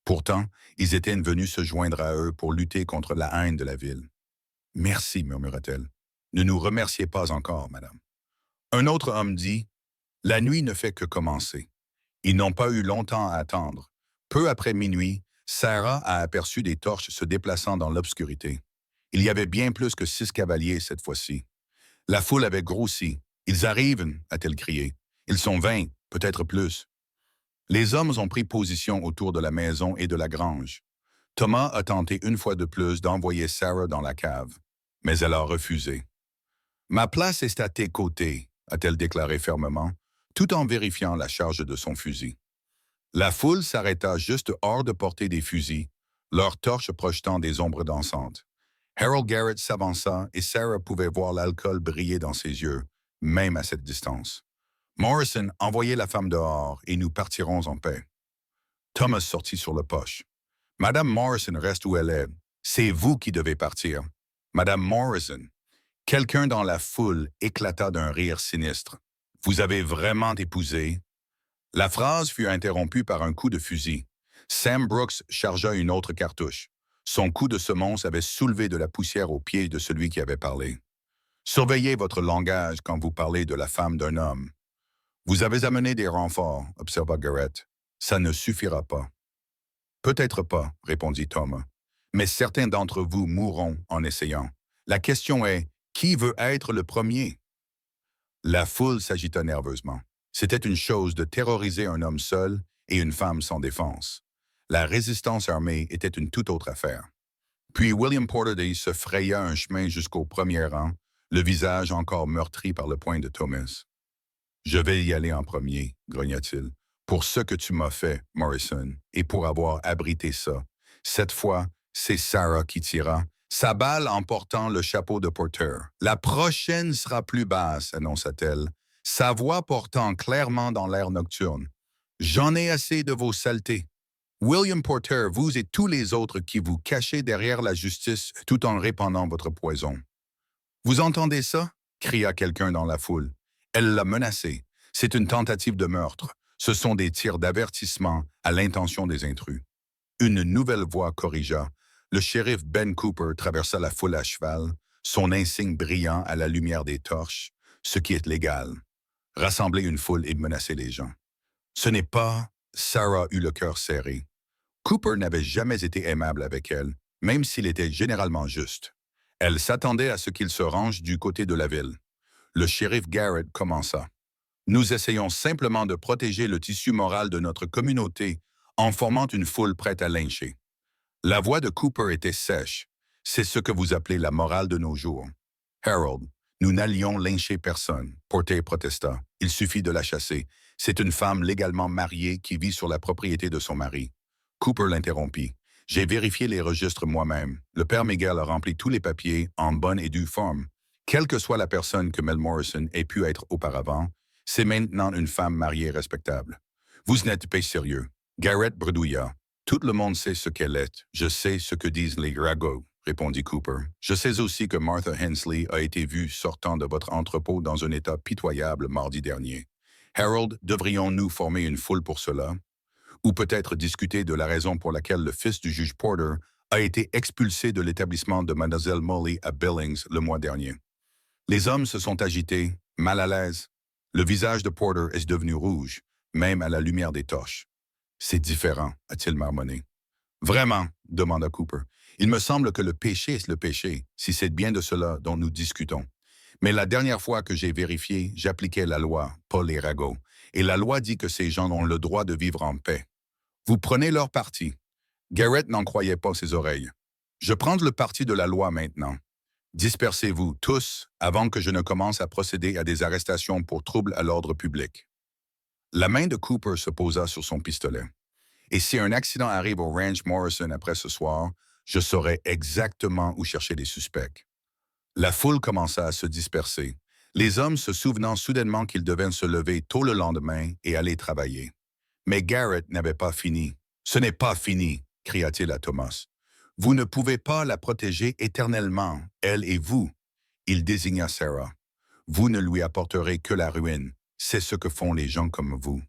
Pourtant, ils étaient venus se joindre à eux pour lutter contre la haine de la ville. « Merci, murmura-t-elle. Ne nous remerciez pas encore, madame. » Un autre homme dit, « La nuit ne fait que commencer. » Ils n'ont pas eu longtemps à attendre. Peu après minuit, Sarah a aperçu des torches se déplaçant dans l'obscurité. Il y avait bien plus que 6 cavaliers cette fois-ci. La foule avait grossi. « Ils arrivent !» a-t-elle crié. « Ils sont 20, peut-être plus. » Les hommes ont pris position autour de la maison et de la grange. Thomas a tenté une fois de plus d'envoyer Sarah dans la cave. mais elle a refusé. Ma place est à tes côtés, a-t-elle déclaré fermement, tout en vérifiant la charge de son fusil. La foule s'arrêta juste hors de portée des fusils, leurs torches projetant des ombres dansantes. Harold Garrett s'avança et Sarah pouvait voir l'alcool briller dans ses yeux, même à cette distance. Morrison, envoyez la femme dehors et nous partirons en paix. Thomas sortit sur le poche. Madame Morrison reste où elle est. C'est vous qui devez partir. Madame Morrison. Quelqu'un dans la foule éclata d'un rire sinistre. Vous avez vraiment épousé? La phrase fut interrompue par un coup de fusil. Sam Brooks chargea une autre cartouche. Son coup de semonce avait soulevé de la poussière au pied de celui qui avait parlé. Surveillez votre langage quand vous parlez de la femme d'un homme. Vous avez amené des renforts, observa Garrett. Ça ne suffira pas. Peut-être pas, répondit Thomas. Mais certains d'entre vous mourront en essayant. La question est, qui veut être le premier? La foule s'agita nerveusement. C'était une chose de terroriser un homme seul et une femme sans défense. La résistance armée était une toute autre affaire. Puis William Porterday se fraya un chemin jusqu'au premier rang, le visage encore meurtri par le poing de Thomas. « Je vais y aller en premier, grogna-t-il, pour ce que tu m'as fait, Morrison, et pour avoir abrité ça. Cette fois, c'est Sarah qui tira, sa balle emportant le chapeau de Porter. La prochaine sera plus basse, annonça-t-elle, sa voix portant clairement dans l'air nocturne. J'en ai assez de vos saletés. William Porter, vous et tous les autres qui vous cachez derrière la justice tout en répandant votre poison. Vous entendez ça? Cria quelqu'un dans la foule. Elle l'a menacé. C'est une tentative de meurtre. Ce sont des tirs d'avertissement à l'intention des intrus. Une nouvelle voix corrigea. Le shérif Ben Cooper traversa la foule à cheval, son insigne brillant à la lumière des torches, ce qui est légal. Rassembler une foule et menacer les gens. Ce n'est pas... Sarah eut le cœur serré. Cooper n'avait jamais été aimable avec elle, même s'il était généralement juste. Elle s'attendait à ce qu'il se range du côté de la ville. Le shérif Garrett commença. Nous essayons simplement de protéger le tissu moral de notre communauté en formant une foule prête à lyncher. La voix de Cooper était sèche. C'est ce que vous appelez la morale de nos jours. Harold, nous n'allions lyncher personne, Porter protesta. Il suffit de la chasser. C'est une femme légalement mariée qui vit sur la propriété de son mari. Cooper l'interrompit. J'ai vérifié les registres moi-même. Le père Miguel a rempli tous les papiers en bonne et due forme. Quelle que soit la personne que Mel Morrison ait pu être auparavant, c'est maintenant une femme mariée respectable. Vous n'êtes pas sérieux. Garrett bredouilla. Tout le monde sait ce qu'elle est. Je sais ce que disent les ragots, répondit Cooper. Je sais aussi que Martha Hensley a été vue sortant de votre entrepôt dans un état pitoyable mardi dernier. Harold, devrions-nous former une foule pour cela? Ou peut-être discuter de la raison pour laquelle le fils du juge Porter a été expulsé de l'établissement de Mlle Molly à Billings le mois dernier. Les hommes se sont agités, mal à l'aise. Le visage de Porter est devenu rouge, même à la lumière des torches. C'est différent, a-t-il marmonné. Vraiment, demanda Cooper. Il me semble que le péché est le péché, si c'est bien de cela dont nous discutons. Mais la dernière fois que j'ai vérifié, j'appliquais la loi, pas les ragots. Et la loi dit que ces gens ont le droit de vivre en paix. Vous prenez leur parti. Garrett n'en croyait pas ses oreilles. Je prends le parti de la loi maintenant. Dispersez-vous tous avant que je ne commence à procéder à des arrestations pour trouble à l'ordre public. La main de Cooper se posa sur son pistolet. Et si un accident arrive au Ranch Morrison après ce soir, je saurai exactement où chercher les suspects. La foule commença à se disperser, les hommes se souvenant soudainement qu'ils devaient se lever tôt le lendemain et aller travailler. Mais Garrett n'avait pas fini. « Ce n'est pas fini !» cria-t-il à Thomas. « Vous ne pouvez pas la protéger éternellement, elle et vous. » Il désigna Sarah. « Vous ne lui apporterez que la ruine. C'est ce que font les gens comme vous. »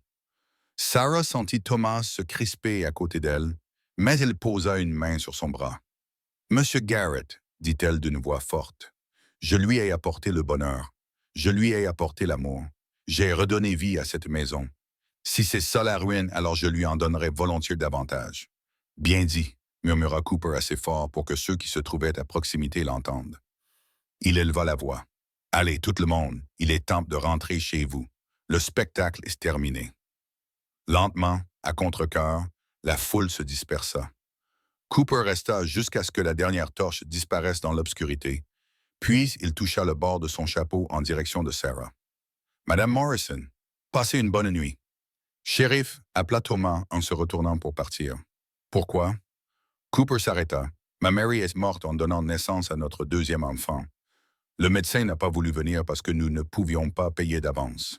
Sarah sentit Thomas se crisper à côté d'elle, mais elle posa une main sur son bras. « Monsieur Garrett, » dit-elle d'une voix forte, « je lui ai apporté le bonheur. Je lui ai apporté l'amour. J'ai redonné vie à cette maison. Si c'est ça la ruine, alors je lui en donnerai volontiers davantage. »« Bien dit, » murmura Cooper assez fort pour que ceux qui se trouvaient à proximité l'entendent. Il éleva la voix. « Allez, tout le monde, il est temps de rentrer chez vous. Le spectacle est terminé. » Lentement, à contre-cœur, la foule se dispersa. Cooper resta jusqu'à ce que la dernière torche disparaisse dans l'obscurité, Puis, il toucha le bord de son chapeau en direction de Sarah. Madame Morrison, passez une bonne nuit. Shérif appela Thomas en se retournant pour partir. Pourquoi? Cooper s'arrêta. Ma Mary est morte en donnant naissance à notre deuxième enfant. Le médecin n'a pas voulu venir parce que nous ne pouvions pas payer d'avance.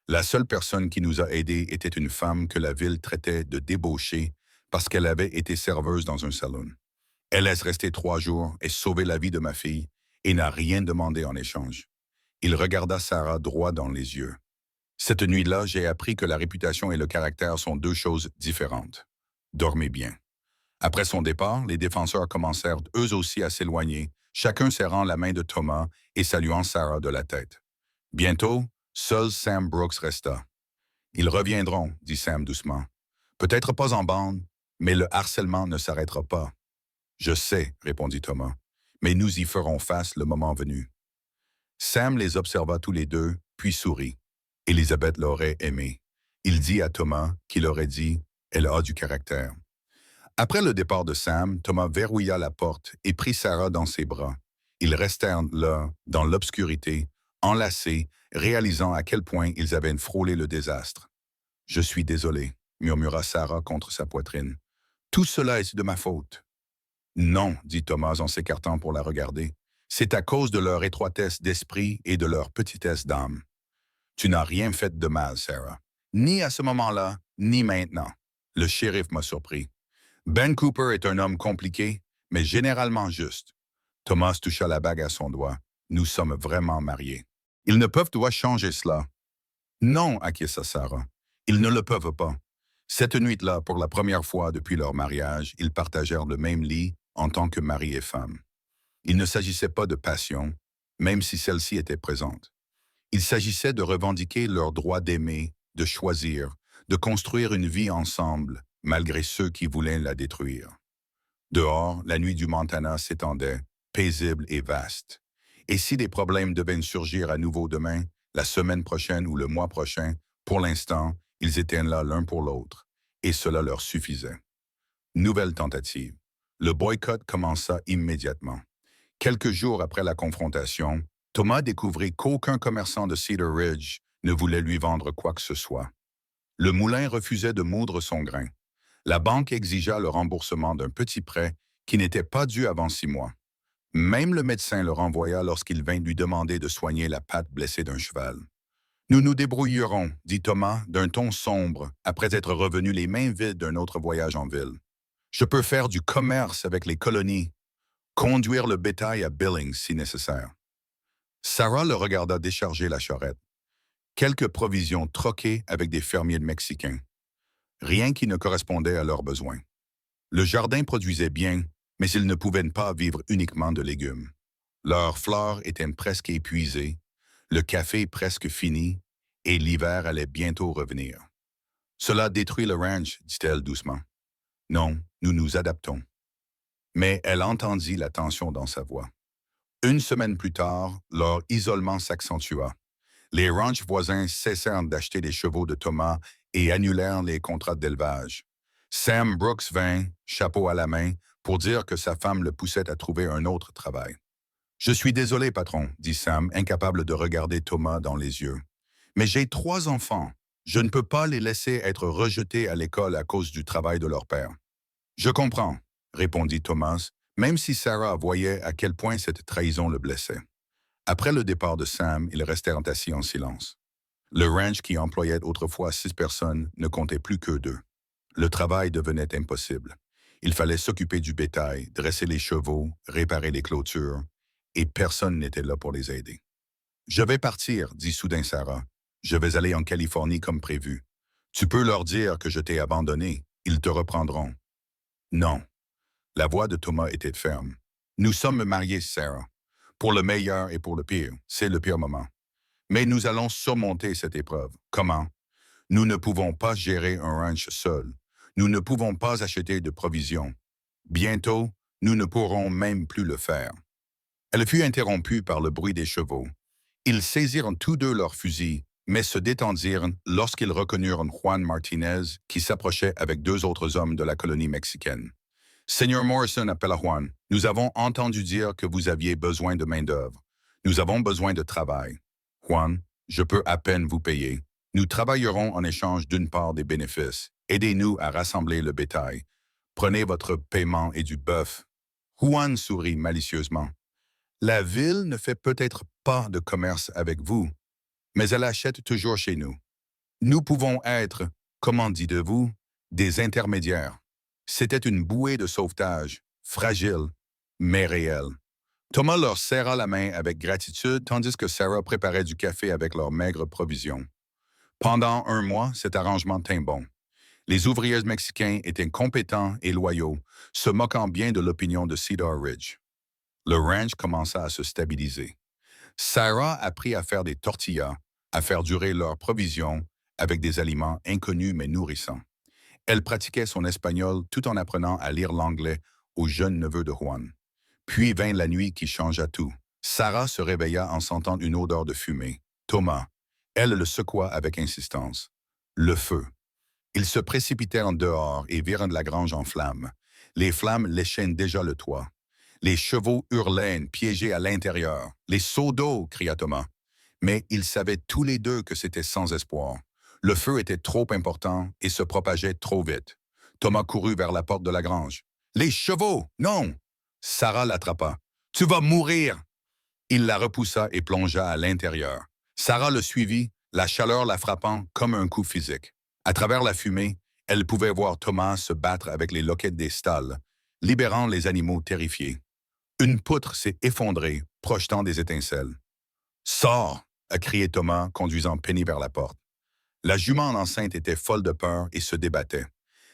La seule personne qui nous a aidés était une femme que la ville traitait de débauchée parce qu'elle avait été serveuse dans un salon. Elle laisse rester 3 jours et sauver la vie de ma fille et n'a rien demandé en échange. Il regarda Sarah droit dans les yeux. Cette nuit-là, j'ai appris que la réputation et le caractère sont 2 choses différentes. Dormez bien. Après son départ, les défenseurs commencèrent eux aussi à s'éloigner, chacun serrant la main de Thomas et saluant Sarah de la tête. Bientôt, seul Sam Brooks resta. Ils reviendront, dit Sam doucement. Peut-être pas en bande, mais le harcèlement ne s'arrêtera pas. Je sais, répondit Thomas, mais nous y ferons face le moment venu. Sam les observa tous les deux, puis sourit. Élisabeth l'aurait aimé. Il dit à Thomas qu'il aurait dit « Elle a du caractère ». Après le départ de Sam, Thomas verrouilla la porte et prit Sarah dans ses bras. Ils restèrent là, dans l'obscurité, enlacés, réalisant à quel point ils avaient frôlé le désastre. « Je suis désolé », murmura Sarah contre sa poitrine. « Tout cela est de ma faute. » « Non, dit Thomas en s'écartant pour la regarder. C'est à cause de leur étroitesse d'esprit et de leur petitesse d'âme. Tu n'as rien fait de mal, Sarah. Ni à ce moment-là, ni maintenant. Le shérif m'a surpris. Ben Cooper est un homme compliqué, mais généralement juste. Thomas toucha la bague à son doigt. Nous sommes vraiment mariés. Ils ne peuvent pas changer cela. Non, acquiesça Sarah. Ils ne le peuvent pas. Cette nuit-là, pour la première fois depuis leur mariage, ils partagèrent le même lit en tant que mari et femme. Il ne s'agissait pas de passion, même si celle-ci était présente. Il s'agissait de revendiquer leur droit d'aimer, de choisir, de construire une vie ensemble, malgré ceux qui voulaient la détruire. Dehors, la nuit du Montana s'étendait, paisible et vaste. Et si des problèmes devaient surgir à nouveau demain, la semaine prochaine ou le mois prochain, pour l'instant, ils étaient là l'un pour l'autre, et cela leur suffisait. Nouvelle tentative. Le boycott commença immédiatement. Quelques jours après la confrontation, Thomas découvrit qu'aucun commerçant de Cedar Ridge ne voulait lui vendre quoi que ce soit. Le moulin refusait de moudre son grain. La banque exigea le remboursement d'un petit prêt qui n'était pas dû avant 6 mois. Même le médecin le renvoya lorsqu'il vint lui demander de soigner la patte blessée d'un cheval. « Nous nous débrouillerons, dit Thomas d'un ton sombre, après être revenu les mains vides d'un autre voyage en ville. Je peux faire du commerce avec les colonies, conduire le bétail à Billings si nécessaire. » Sarah le regarda décharger la charrette. Quelques provisions troquées avec des fermiers mexicains. Rien qui ne correspondait à leurs besoins. Le jardin produisait bien, mais ils ne pouvaient pas vivre uniquement de légumes. Leurs fleurs étaient presque épuisées, le café presque fini, et l'hiver allait bientôt revenir. « Cela détruit le ranch, dit-elle doucement. Non, nous nous adaptons. » Mais elle entendit la tension dans sa voix. Une semaine plus tard, leur isolement s'accentua. Les ranchs voisins cessèrent d'acheter des chevaux de Thomas et annulèrent les contrats d'élevage. Sam Brooks vint, chapeau à la main, pour dire que sa femme le poussait à trouver un autre travail. « Je suis désolé, patron, dit Sam, incapable de regarder Thomas dans les yeux. Mais j'ai 3 enfants. Je ne peux pas les laisser être rejetés à l'école à cause du travail de leur père. »« Je comprends, » répondit Thomas, même si Sarah voyait à quel point cette trahison le blessait. Après le départ de Sam, ils restèrent assis en silence. Le ranch qui employait autrefois 6 personnes ne comptait plus que 2. Le travail devenait impossible. Il fallait s'occuper du bétail, dresser les chevaux, réparer les clôtures, et personne n'était là pour les aider. « Je vais partir, dit soudain Sarah. Je vais aller en Californie comme prévu. Tu peux leur dire que je t'ai abandonné. Ils te reprendront. » « Non. » La voix de Thomas était ferme. « Nous sommes mariés, Sarah. Pour le meilleur et pour le pire. C'est le pire moment. Mais nous allons surmonter cette épreuve. Comment? Nous ne pouvons pas gérer un ranch seul. Nous ne pouvons pas acheter de provisions. Bientôt, nous ne pourrons même plus le faire. » Elle fut interrompue par le bruit des chevaux. Ils saisirent tous 2 leurs fusils, mais se détendirent lorsqu'ils reconnurent Juan Martinez qui s'approchait avec 2 autres hommes de la colonie mexicaine. « Seigneur Morrison, appela Juan, nous avons entendu dire que vous aviez besoin de main-d'œuvre. Nous avons besoin de travail. Juan, je peux à peine vous payer. Nous travaillerons en échange d'une part des bénéfices. Aidez-nous à rassembler le bétail. Prenez votre paiement et du bœuf. Juan sourit malicieusement. La ville ne fait peut-être pas de commerce avec vous, mais elle achète toujours chez nous. Nous pouvons être, comment dites-vous, des intermédiaires. C'était une bouée de sauvetage, fragile, mais réelle. Thomas leur serra la main avec gratitude tandis que Sarah préparait du café avec leurs maigres provisions. Pendant un mois, cet arrangement tint bon. Les ouvriers mexicains étaient compétents et loyaux, se moquant bien de l'opinion de Cedar Ridge. Le ranch commença à se stabiliser. Sarah apprit à faire des tortillas, à faire durer leurs provisions avec des aliments inconnus mais nourrissants. Elle pratiquait son espagnol tout en apprenant à lire l'anglais au jeune neveu de Juan. Puis vint la nuit qui changea tout. Sarah se réveilla en sentant une odeur de fumée. Thomas. Elle le secoua avec insistance. Le feu. Ils se précipitèrent en dehors et virent la grange en flammes. Les flammes léchaient déjà le toit. Les chevaux hurlaient, piégés à l'intérieur. Les seaux d'eau, cria Thomas. Mais ils savaient tous les deux que c'était sans espoir. Le feu était trop important et se propageait trop vite. Thomas courut vers la porte de la grange. « Les chevaux! Non! » Sarah l'attrapa. « Tu vas mourir! » Il la repoussa et plongea à l'intérieur. Sarah le suivit, la chaleur la frappant comme un coup physique. À travers la fumée, elle pouvait voir Thomas se battre avec les loquettes des stalles, libérant les animaux terrifiés. Une poutre s'est effondrée, projetant des étincelles. « Sors !» a crié Thomas, conduisant Penny vers la porte. La jument enceinte était folle de peur et se débattait.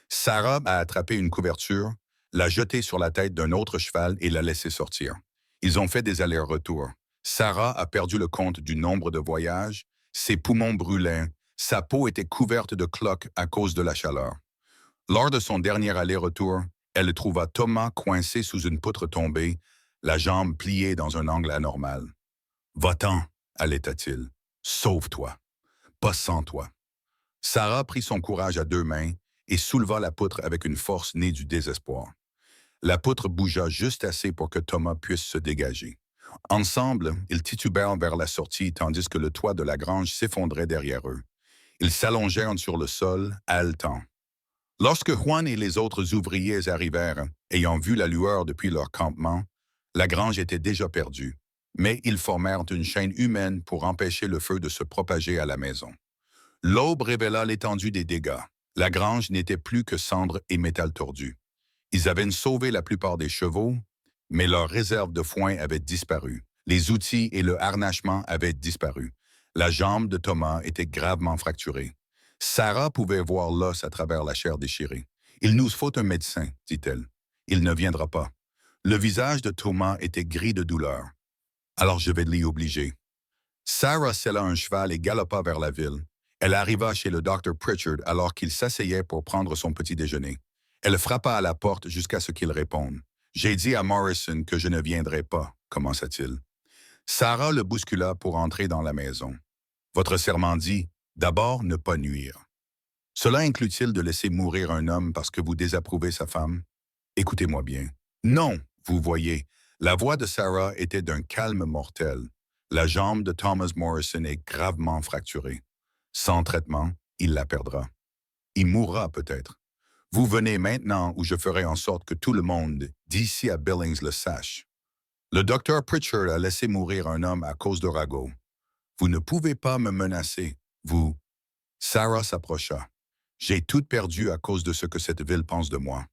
Sarah a attrapé une couverture, l'a jetée sur la tête d'un autre cheval et l'a laissé sortir. Ils ont fait des allers-retours. Sarah a perdu le compte du nombre de voyages, ses poumons brûlaient, sa peau était couverte de cloques à cause de la chaleur. Lors de son dernier aller-retour, elle trouva Thomas coincé sous une poutre tombée, la jambe pliée dans un angle anormal. « Va-t'en » allaita-t-il. « Sauve-toi. Pas sans toi. » Sarah prit son courage à deux mains et souleva la poutre avec une force née du désespoir. La poutre bougea juste assez pour que Thomas puisse se dégager. Ensemble, ils titubèrent vers la sortie tandis que le toit de la grange s'effondrait derrière eux. Ils s'allongèrent sur le sol, haletants. Lorsque Juan et les autres ouvriers arrivèrent, ayant vu la lueur depuis leur campement, la grange était déjà perdue, mais ils formèrent une chaîne humaine pour empêcher le feu de se propager à la maison. L'aube révéla l'étendue des dégâts. La grange n'était plus que cendres et métal tordu. Ils avaient sauvé la plupart des chevaux, mais leur réserve de foin avait disparu. Les outils et le harnachement avaient disparu. La jambe de Thomas était gravement fracturée. Sarah pouvait voir l'os à travers la chair déchirée. « Il nous faut un médecin, dit-elle. Il ne viendra pas. » Le visage de Thomas était gris de douleur. « Alors je vais l'y obliger. » Sarah sella un cheval et galopa vers la ville. Elle arriva chez le Dr. Pritchard alors qu'il s'asseyait pour prendre son petit déjeuner. Elle frappa à la porte jusqu'à ce qu'il réponde. « J'ai dit à Morrison que je ne viendrai pas, » commença-t-il. Sarah le bouscula pour entrer dans la maison. « Votre serment dit, d'abord ne pas nuire. Cela inclut-il de laisser mourir un homme parce que vous désapprouvez sa femme? Écoutez-moi bien. Non, vous voyez, la voix de Sarah était d'un calme mortel. La jambe de Thomas Morrison est gravement fracturée. Sans traitement, il la perdra. Il mourra peut-être. Vous venez maintenant où je ferai en sorte que tout le monde, d'ici à Billings, le sache. Le docteur Pritchard a laissé mourir un homme à cause de ragots. Vous ne pouvez pas me menacer, vous. » Sarah s'approcha. « J'ai tout perdu à cause de ce que cette ville pense de moi.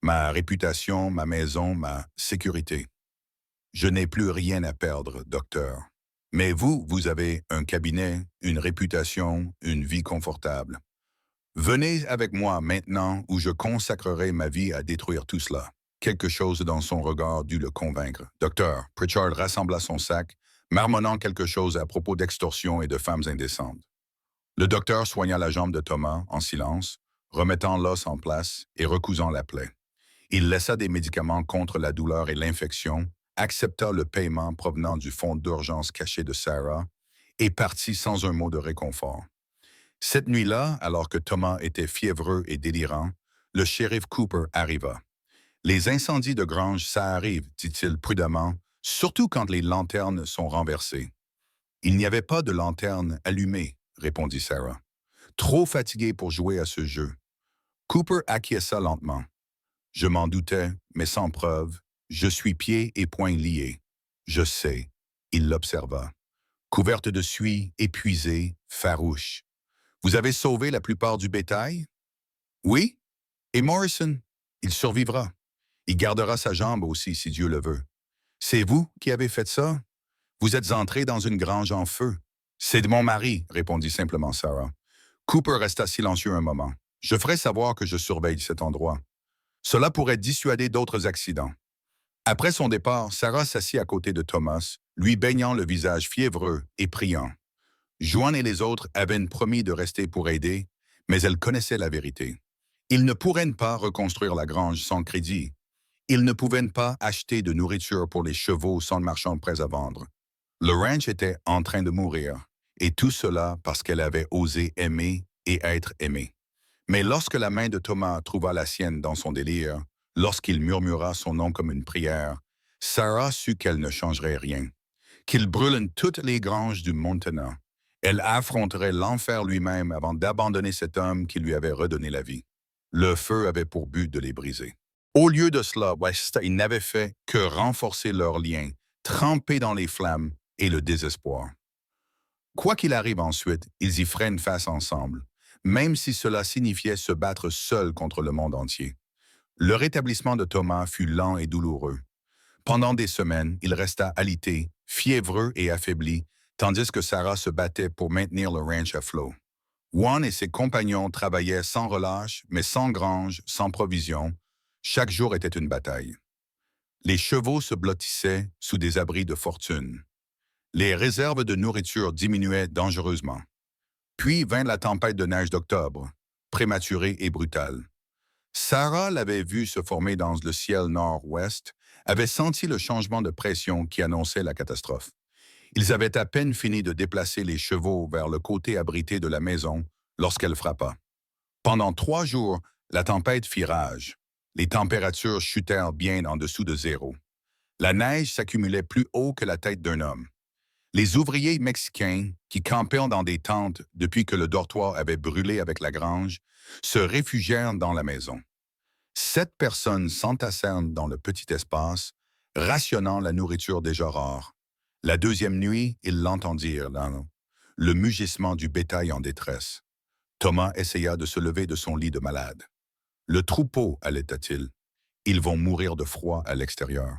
Ma réputation, ma maison, ma sécurité. Je n'ai plus rien à perdre, docteur. Mais vous, vous avez un cabinet, une réputation, une vie confortable. Venez avec moi maintenant où je consacrerai ma vie à détruire tout cela. » Quelque chose dans son regard dut le convaincre. « Docteur, » Pritchard rassembla son sac, marmonnant quelque chose à propos d'extorsion et de femmes indécentes. Le docteur soigna la jambe de Thomas en silence, remettant l'os en place et recousant la plaie. Il laissa des médicaments contre la douleur et l'infection, accepta le paiement provenant du fonds d'urgence caché de Sarah et partit sans un mot de réconfort. Cette nuit-là, alors que Thomas était fiévreux et délirant, le shérif Cooper arriva. « Les incendies de grange, ça arrive, dit-il prudemment, surtout quand les lanternes sont renversées. Il n'y avait pas de lanterne allumée, répondit Sarah. Trop fatigué pour jouer à ce jeu. Cooper acquiesça lentement. Je m'en doutais, mais sans preuve. Je suis pieds et poings liés. Je sais. Il l'observa. Couverte de suie, épuisée, farouche. Vous avez sauvé la plupart du bétail? Oui. Et Morrison? Il survivra. Il gardera sa jambe aussi, si Dieu le veut. C'est vous qui avez fait ça? Vous êtes entré dans une grange en feu. C'est de mon mari, répondit simplement Sarah. Cooper resta silencieux un moment. Je ferai savoir que je surveille cet endroit. Cela pourrait dissuader d'autres accidents. Après son départ, Sarah s'assit à côté de Thomas, lui baignant le visage fiévreux et priant. Joanne et les autres avaient promis de rester pour aider, mais elles connaissaient la vérité. Ils ne pourraient pas reconstruire la grange sans crédit. Ils ne pouvaient pas acheter de nourriture pour les chevaux sans marchand prêts à vendre. Le ranch était en train de mourir, et tout cela parce qu'elle avait osé aimer et être aimée. Mais lorsque la main de Thomas trouva la sienne dans son délire, lorsqu'il murmura son nom comme une prière, Sarah sut qu'elle ne changerait rien, qu'il brûle toutes les granges du Montana. Elle affronterait l'enfer lui-même avant d'abandonner cet homme qui lui avait redonné la vie. Le feu avait pour but de les briser. Au lieu de cela, Westhead n'avait fait que renforcer leurs liens, trempés dans les flammes et le désespoir. Quoi qu'il arrive ensuite, ils y freinent face ensemble, même si cela signifiait se battre seuls contre le monde entier. Le rétablissement de Thomas fut lent et douloureux. Pendant des semaines, il resta alité, fiévreux et affaibli, tandis que Sarah se battait pour maintenir le ranch à flot. Juan et ses compagnons travaillaient sans relâche, mais sans grange, sans provisions. Chaque jour était une bataille. Les chevaux se blottissaient sous des abris de fortune. Les réserves de nourriture diminuaient dangereusement. Puis vint la tempête de neige d'octobre, prématurée et brutale. Sarah l'avait vue se former dans le ciel nord-ouest, avait senti le changement de pression qui annonçait la catastrophe. Ils avaient à peine fini de déplacer les chevaux vers le côté abrité de la maison lorsqu'elle frappa. Pendant 3 jours, la tempête fit rage. Les températures chutèrent bien en dessous de zéro. La neige s'accumulait plus haut que la tête d'un homme. Les ouvriers mexicains, qui campaient dans des tentes depuis que le dortoir avait brûlé avec la grange, se réfugièrent dans la maison. 7 personnes s'entassèrent dans le petit espace, rationnant la nourriture déjà rare. La deuxième nuit, ils l'entendirent dans le mugissement du bétail en détresse. Thomas essaya de se lever de son lit de malade. Le troupeau, allaita-t-il. Ils vont mourir de froid à l'extérieur.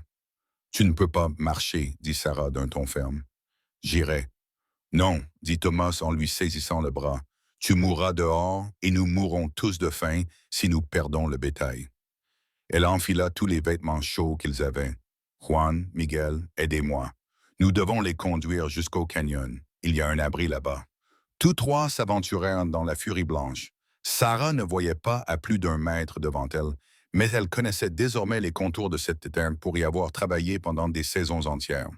Tu ne peux pas marcher, dit Sarah d'un ton ferme. J'irai. Non, dit Thomas en lui saisissant le bras. Tu mourras dehors et nous mourrons tous de faim si nous perdons le bétail. Elle enfila tous les vêtements chauds qu'ils avaient. Juan, Miguel, aidez-moi. Nous devons les conduire jusqu'au canyon. Il y a un abri là-bas. Tous 3 s'aventurèrent dans la furie blanche. Sarah ne voyait pas à plus d'1 mètre devant elle, mais elle connaissait désormais les contours de cette terre pour y avoir travaillé pendant des saisons entières.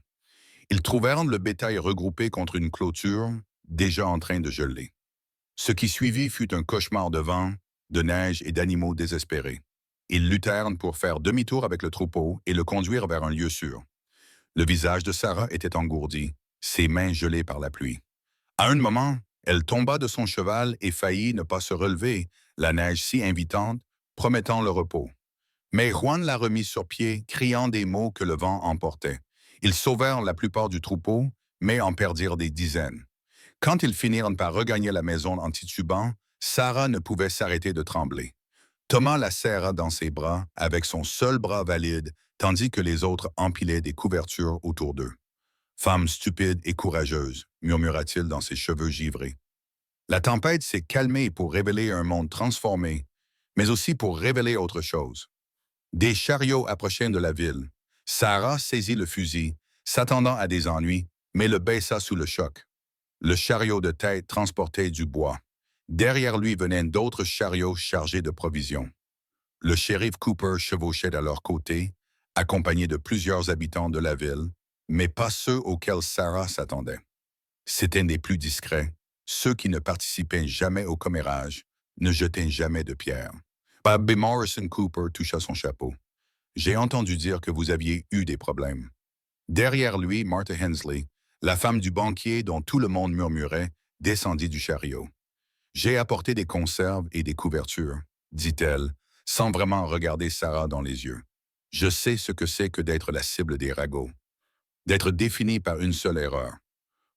Ils trouvèrent le bétail regroupé contre une clôture, déjà en train de geler. Ce qui suivit fut un cauchemar de vent, de neige et d'animaux désespérés. Ils luttèrent pour faire demi-tour avec le troupeau et le conduire vers un lieu sûr. Le visage de Sarah était engourdi, ses mains gelées par la pluie. À un moment, elle tomba de son cheval et faillit ne pas se relever, la neige si invitante, promettant le repos. Mais Juan la remit sur pied, criant des mots que le vent emportait. Ils sauvèrent la plupart du troupeau, mais en perdirent des dizaines. Quand ils finirent par regagner la maison en titubant, Sarah ne pouvait s'arrêter de trembler. Thomas la serra dans ses bras avec son seul bras valide, tandis que les autres empilaient des couvertures autour d'eux. « Femme stupide et courageuse », murmura-t-il dans ses cheveux givrés. La tempête s'est calmée pour révéler un monde transformé, mais aussi pour révéler autre chose. Des chariots approchaient de la ville. Sarah saisit le fusil, s'attendant à des ennuis, mais le baissa sous le choc. Le chariot de tête transportait du bois. Derrière lui venaient d'autres chariots chargés de provisions. Le shérif Cooper chevauchait à leur côté, accompagné de plusieurs habitants de la ville, mais pas ceux auxquels Sarah s'attendait. C'étaient les plus discrets, ceux qui ne participaient jamais au commérage, ne jetaient jamais de pierre. Bobby Morrison Cooper toucha son chapeau. « J'ai entendu dire que vous aviez eu des problèmes. » Derrière lui, Martha Hensley, la femme du banquier dont tout le monde murmurait, descendit du chariot. J'ai apporté des conserves et des couvertures, dit-elle, sans vraiment regarder Sarah dans les yeux. Je sais ce que c'est que d'être la cible des ragots, d'être défini par une seule erreur.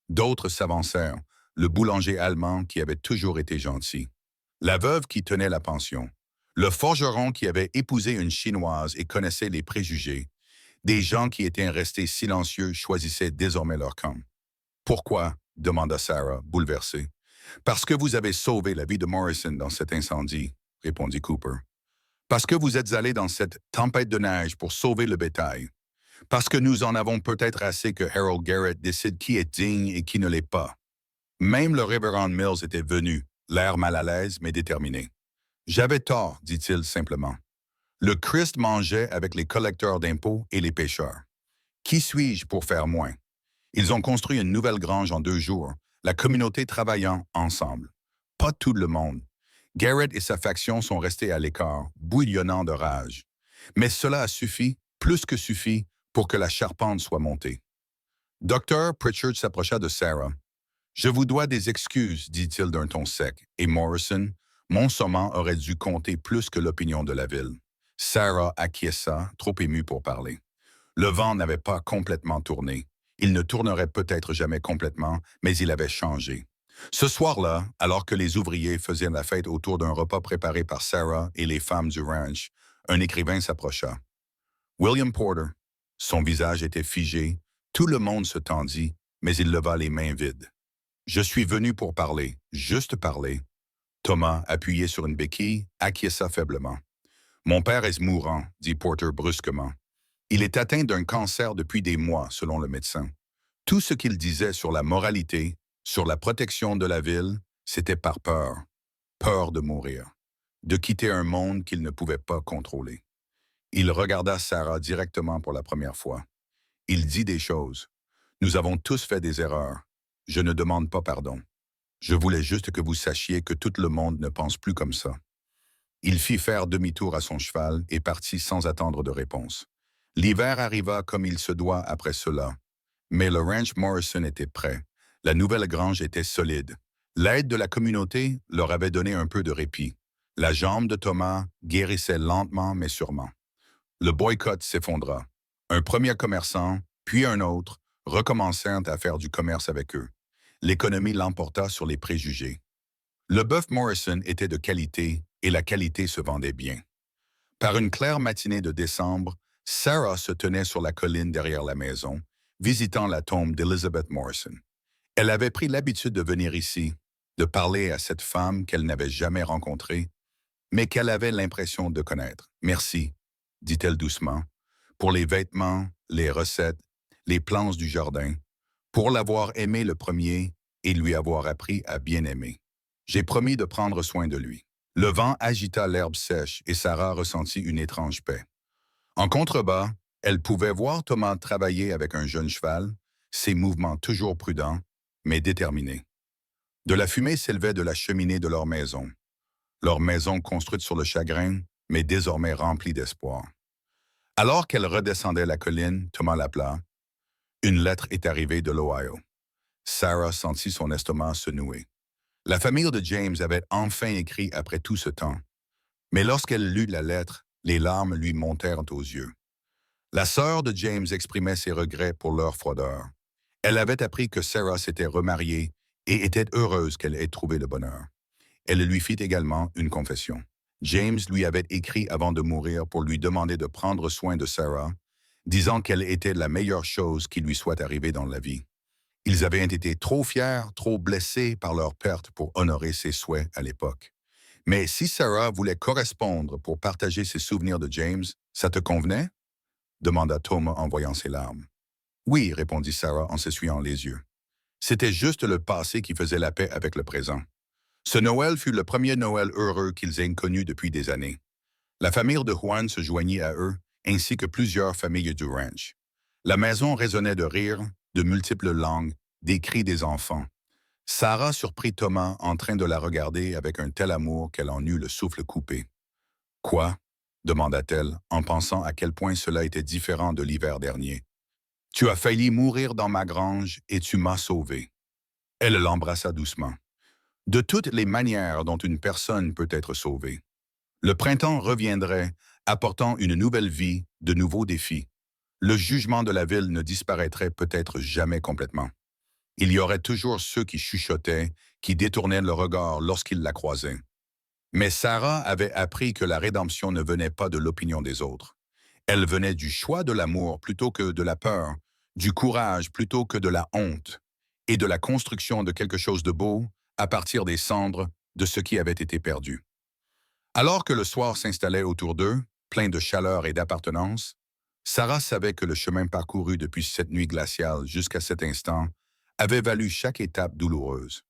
D'autres s'avancèrent, le boulanger allemand qui avait toujours été gentil, la veuve qui tenait la pension, le forgeron qui avait épousé une Chinoise et connaissait les préjugés. Des gens qui étaient restés silencieux choisissaient désormais leur camp. Pourquoi? Demanda Sarah, bouleversée. Parce que vous avez sauvé la vie de Morrison dans cet incendie, répondit Cooper. Parce que vous êtes allé dans cette tempête de neige pour sauver le bétail. Parce que nous en avons peut-être assez que Harold Garrett décide qui est digne et qui ne l'est pas. Même le révérend Mills était venu, l'air mal à l'aise mais déterminé. J'avais tort, dit-il simplement. Le Christ mangeait avec les collecteurs d'impôts et les pêcheurs. Qui suis-je pour faire moins? Ils ont construit une nouvelle grange en 2 jours, la communauté travaillant ensemble. Pas tout le monde. Garrett et sa faction sont restés à l'écart, bouillonnant de rage. Mais cela a suffi, plus que suffi, pour que la charpente soit montée. Docteur Pritchard s'approcha de Sarah. Je vous dois des excuses, dit-il d'un ton sec, et Morrison, mon sommant aurait dû compter plus que l'opinion de la ville. Sarah acquiesça, trop émue pour parler. Le vent n'avait pas complètement tourné. Il ne tournerait peut-être jamais complètement, mais il avait changé. Ce soir-là, alors que les ouvriers faisaient la fête autour d'un repas préparé par Sarah et les femmes du ranch, un écrivain s'approcha. William Porter. Son visage était figé, tout le monde se tendit, mais il leva les mains vides. Je suis venu pour parler, juste parler. Thomas, appuyé sur une béquille, acquiesça faiblement. Mon père est mourant, dit Porter brusquement. Il est atteint d'un cancer depuis des mois, selon le médecin. Tout ce qu'il disait sur la moralité, sur la protection de la ville, c'était par peur. Peur de mourir. De quitter un monde qu'il ne pouvait pas contrôler. Il regarda Sarah directement pour la première fois. Il dit des choses. Nous avons tous fait des erreurs. Je ne demande pas pardon. Je voulais juste que vous sachiez que tout le monde ne pense plus comme ça. Il fit faire demi-tour à son cheval et partit sans attendre de réponse. L'hiver arriva comme il se doit après cela. Mais le ranch Morrison était prêt. La nouvelle grange était solide. L'aide de la communauté leur avait donné un peu de répit. La jambe de Thomas guérissait lentement mais sûrement. Le boycott s'effondra. Un premier commerçant, puis un autre, recommencèrent à faire du commerce avec eux. L'économie l'emporta sur les préjugés. Le bœuf Morrison était de qualité et la qualité se vendait bien. Par une claire matinée de décembre, Sarah se tenait sur la colline derrière la maison, visitant la tombe d'Elizabeth Morrison. Elle avait pris l'habitude de venir ici, de parler à cette femme qu'elle n'avait jamais rencontrée, mais qu'elle avait l'impression de connaître. « Merci », dit-elle doucement, pour les vêtements, les recettes, les planches du jardin, pour l'avoir aimé le premier et lui avoir appris à bien aimer. J'ai promis de prendre soin de lui. Le vent agita l'herbe sèche et Sarah ressentit une étrange paix. En contrebas, elle pouvait voir Thomas travailler avec un jeune cheval, ses mouvements toujours prudents, mais déterminés. De la fumée s'élevait de la cheminée de leur maison construite sur le chagrin, mais désormais remplie d'espoir. Alors qu'elle redescendait la colline, Thomas l'appela. Une lettre est arrivée de l'Ohio. Sarah sentit son estomac se nouer. La famille de James avait enfin écrit après tout ce temps. Mais lorsqu'elle lut la lettre, les larmes lui montèrent aux yeux. La sœur de James exprimait ses regrets pour leur froideur. Elle avait appris que Sarah s'était remariée et était heureuse qu'elle ait trouvé le bonheur. Elle lui fit également une confession. James lui avait écrit avant de mourir pour lui demander de prendre soin de Sarah, disant qu'elle était la meilleure chose qui lui soit arrivée dans la vie. Ils avaient été trop fiers, trop blessés par leur perte pour honorer ses souhaits à l'époque. Mais si Sarah voulait correspondre pour partager ses souvenirs de James, ça te convenait? Demanda Thomas en voyant ses larmes. Oui, répondit Sarah en s'essuyant les yeux. C'était juste le passé qui faisait la paix avec le présent. Ce Noël fut le premier Noël heureux qu'ils aient connu depuis des années. La famille de Juan se joignit à eux, ainsi que plusieurs familles du ranch. La maison résonnait de rires, de multiples langues, des cris des enfants. Sarah surprit Thomas en train de la regarder avec un tel amour qu'elle en eut le souffle coupé. « Quoi » demanda-t-elle, en pensant à quel point cela était différent de l'hiver dernier. Tu as failli mourir dans ma grange et tu m'as sauvé. Elle l'embrassa doucement. De toutes les manières dont une personne peut être sauvée. Le printemps reviendrait, apportant une nouvelle vie, de nouveaux défis. Le jugement de la ville ne disparaîtrait peut-être jamais complètement. Il y aurait toujours ceux qui chuchotaient, qui détournaient le regard lorsqu'ils la croisaient. Mais Sarah avait appris que la rédemption ne venait pas de l'opinion des autres. Elle venait du choix de l'amour plutôt que de la peur, du courage plutôt que de la honte, et de la construction de quelque chose de beau à partir des cendres de ce qui avait été perdu. Alors que le soir s'installait autour d'eux, plein de chaleur et d'appartenance, Sarah savait que le chemin parcouru depuis cette nuit glaciale jusqu'à cet instant avait valu chaque étape douloureuse.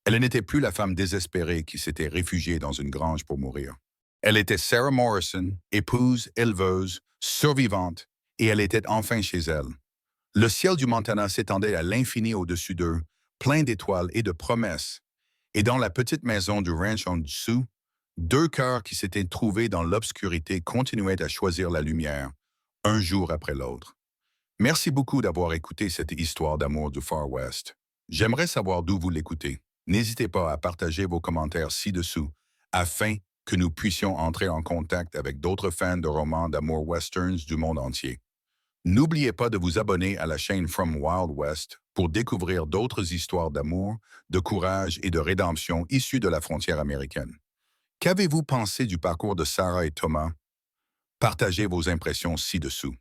Elle n'était plus la femme désespérée qui s'était réfugiée dans une grange pour mourir. Elle était Sarah Morrison, épouse, éleveuse, survivante, et elle était enfin chez elle. Le ciel du Montana s'étendait à l'infini au-dessus d'eux, plein d'étoiles et de promesses. Et dans la petite maison du ranch en dessous, deux cœurs qui s'étaient trouvés dans l'obscurité continuaient à choisir la lumière, un jour après l'autre. Merci beaucoup d'avoir écouté cette histoire d'amour du Far West. J'aimerais savoir d'où vous l'écoutez. N'hésitez pas à partager vos commentaires ci-dessous afin que nous puissions entrer en contact avec d'autres fans de romans d'amour westerns du monde entier. N'oubliez pas de vous abonner à la chaîne From Wild West pour découvrir d'autres histoires d'amour, de courage et de rédemption issues de la frontière américaine. Qu'avez-vous pensé du parcours de Sarah et Thomas? Partagez vos impressions ci-dessous.